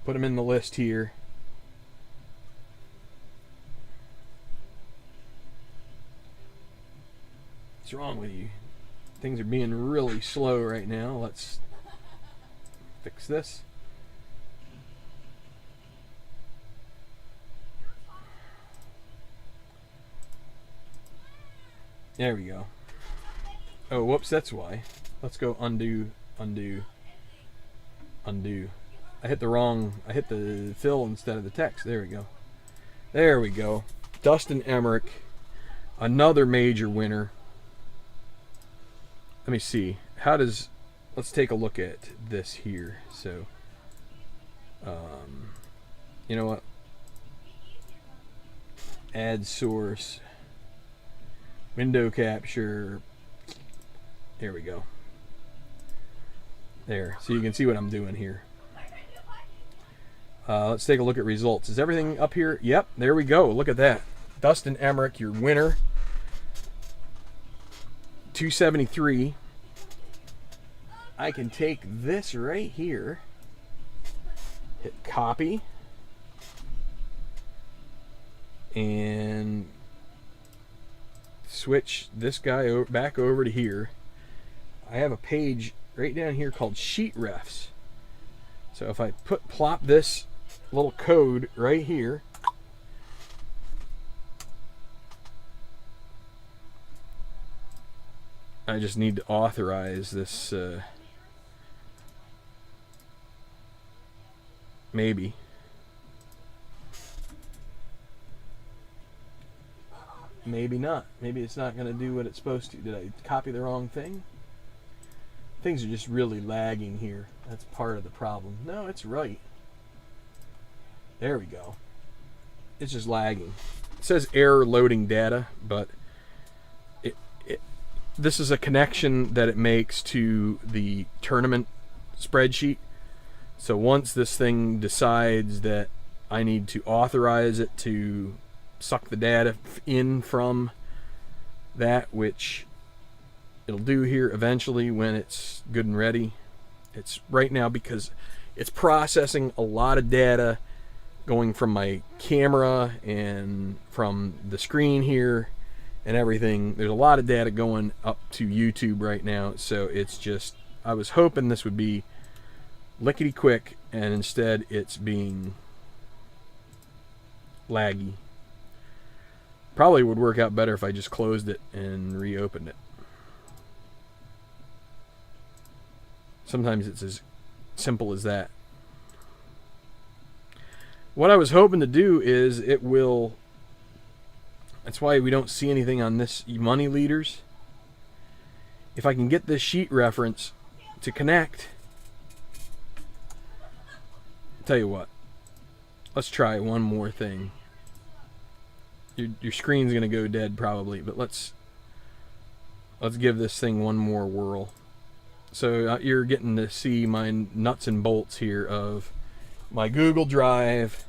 A: Put him in the list here. What's wrong with you? Things are being really slow right now. Let's fix this. There we go. Oh, whoops, that's why. Let's go undo, undo, undo. I hit the fill instead of the text. There we go. There we go. Dustin Emmerich, another major winner. Let me see. Let's take a look at this here. So, you know what? Add source. Window capture. There we go. There. So you can see what I'm doing here. Let's take a look at results. Is everything up here? Yep, there we go. Look at that. Dustin Emmerich, your winner. 273. I can take this right here, hit copy, and switch this guy back over to here. I have a page right down here called Sheet Refs. So if I plop this little code right here, I just need to authorize this. Maybe. Maybe not. Maybe it's not going to do what it's supposed to. Did I copy the wrong thing? Things are just really lagging here. That's part of the problem. No, it's right. There we go. It's just lagging. It says error loading data, but this is a connection that it makes to the tournament spreadsheet. So once this thing decides that I need to authorize it to suck the data in from that, which it'll do here eventually when it's good and ready. It's right now because it's processing a lot of data going from my camera and from the screen here and everything. There's a lot of data going up to YouTube right now, so it's just, I was hoping this would be lickety quick, and instead it's being laggy. Probably would work out better if I just closed it and reopened it. Sometimes it's as simple as that. What I was hoping to do is it will, that's why we don't see anything on this money leaders. If I can get this sheet reference to connect, I'll tell you what, let's try one more thing. Your screen's gonna go dead probably, but let's give this thing one more whirl. So you're getting to see my nuts and bolts here of my Google Drive.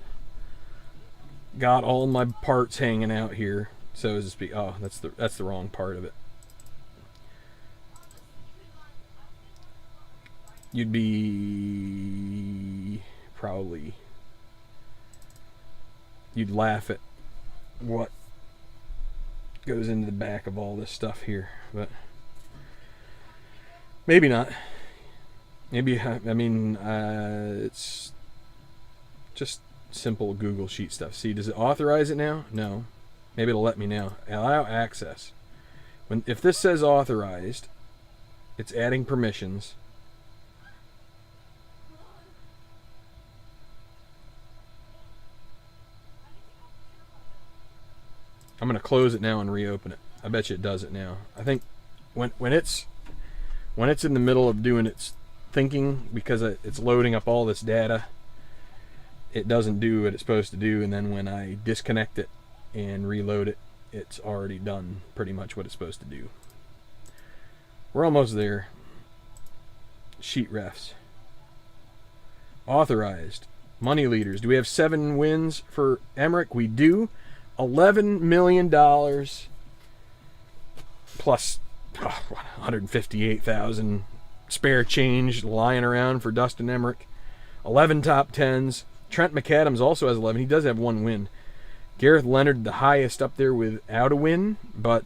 A: Got all my parts hanging out here. So as to speak, oh, that's the wrong part of it. You'd be probably, you'd laugh at what goes into the back of all this stuff here, but maybe not. Maybe, I mean, it's just simple Google Sheet stuff. See, does it authorize it now? No. Maybe it'll let me now. Allow access. If this says authorized, it's adding permissions. I'm going to close it now and reopen it. I bet you it does it now. I think when it's in the middle of doing its thinking, because it's loading up all this data, it doesn't do what it's supposed to do, and then when I disconnect it and reload it, it's already done pretty much what it's supposed to do. We're almost there. Sheet refs. Authorized. Money leaders. Do we have 7 wins for Emmerich? We do. $11 million plus 158,000 spare change lying around for Dustin Emmerich. 11 top 10s. Trent McAdams also has 11. He does have 1 win. Gareth Leonard, the highest up there without a win. But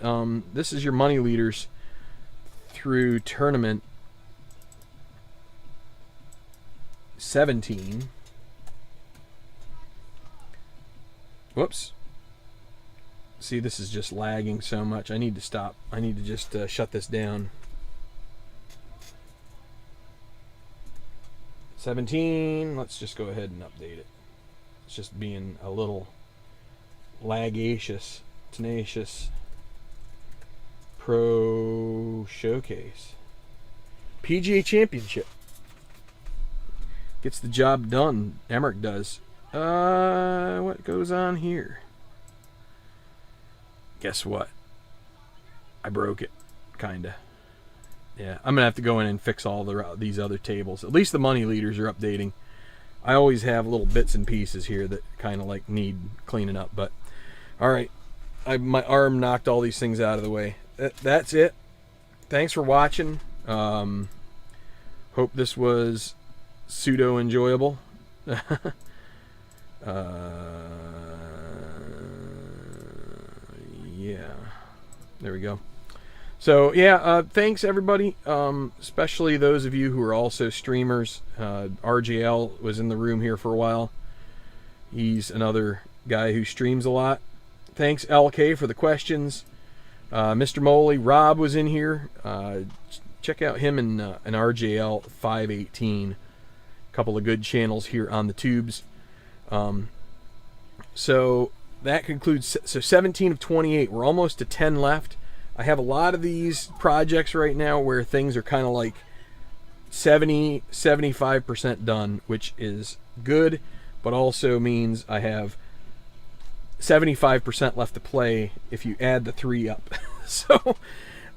A: this is your money leaders through tournament 17. Whoops. See, this is just lagging so much. I need to stop. I need to just shut this down. 17. Let's just go ahead and update it. It's just being a little lagacious. Tenacious Pro Showcase. PGA Championship. Gets the job done. Emmerich does. What goes on here? Guess what? I broke it. Kinda. Yeah, I'm gonna have to go in and fix all these other tables. At least the money leaders are updating. I always have little bits and pieces here that kind of like need cleaning up. But all right, my arm knocked all these things out of the way. That's it. Thanks for watching. Hope this was pseudo enjoyable. Yeah, there we go. So yeah, thanks everybody, especially those of you who are also streamers. RJL was in the room here for a while. He's another guy who streams a lot. Thanks LK for the questions. Mr. Moley, Rob was in here. Check out him and an RJL 518. A couple of good channels here on the tubes. So that concludes. So 17 of 28. We're almost to 10 left. I have a lot of these projects right now where things are kind of like 75% done, which is good, but also means I have 75% left to play if you add the 3 up. So,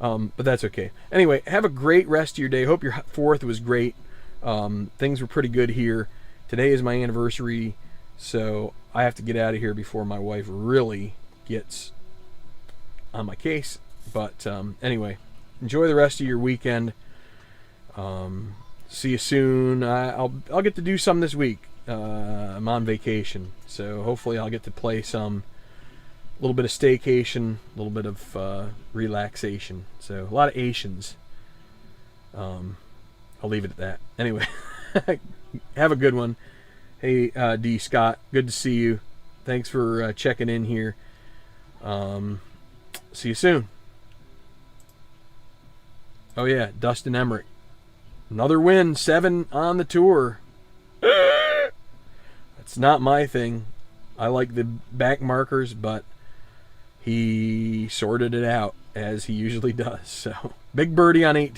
A: but that's okay. Anyway, have a great rest of your day. Hope your 4th was great. Things were pretty good here. Today is my anniversary, so I have to get out of here before my wife really gets on my case. But anyway, enjoy the rest of your weekend. See you soon. I'll get to do some this week. I'm on vacation, so hopefully I'll get to play some. A little bit of staycation, a little bit of relaxation. So a lot of Asians. I'll leave it at that. Anyway, have a good one. Hey, D. Scott, good to see you. Thanks for checking in here. See you soon. Oh yeah, Dustin Emmerich. Another win, 7 on the tour. That's not my thing. I like the back markers, but he sorted it out as he usually does. So big birdie on 18.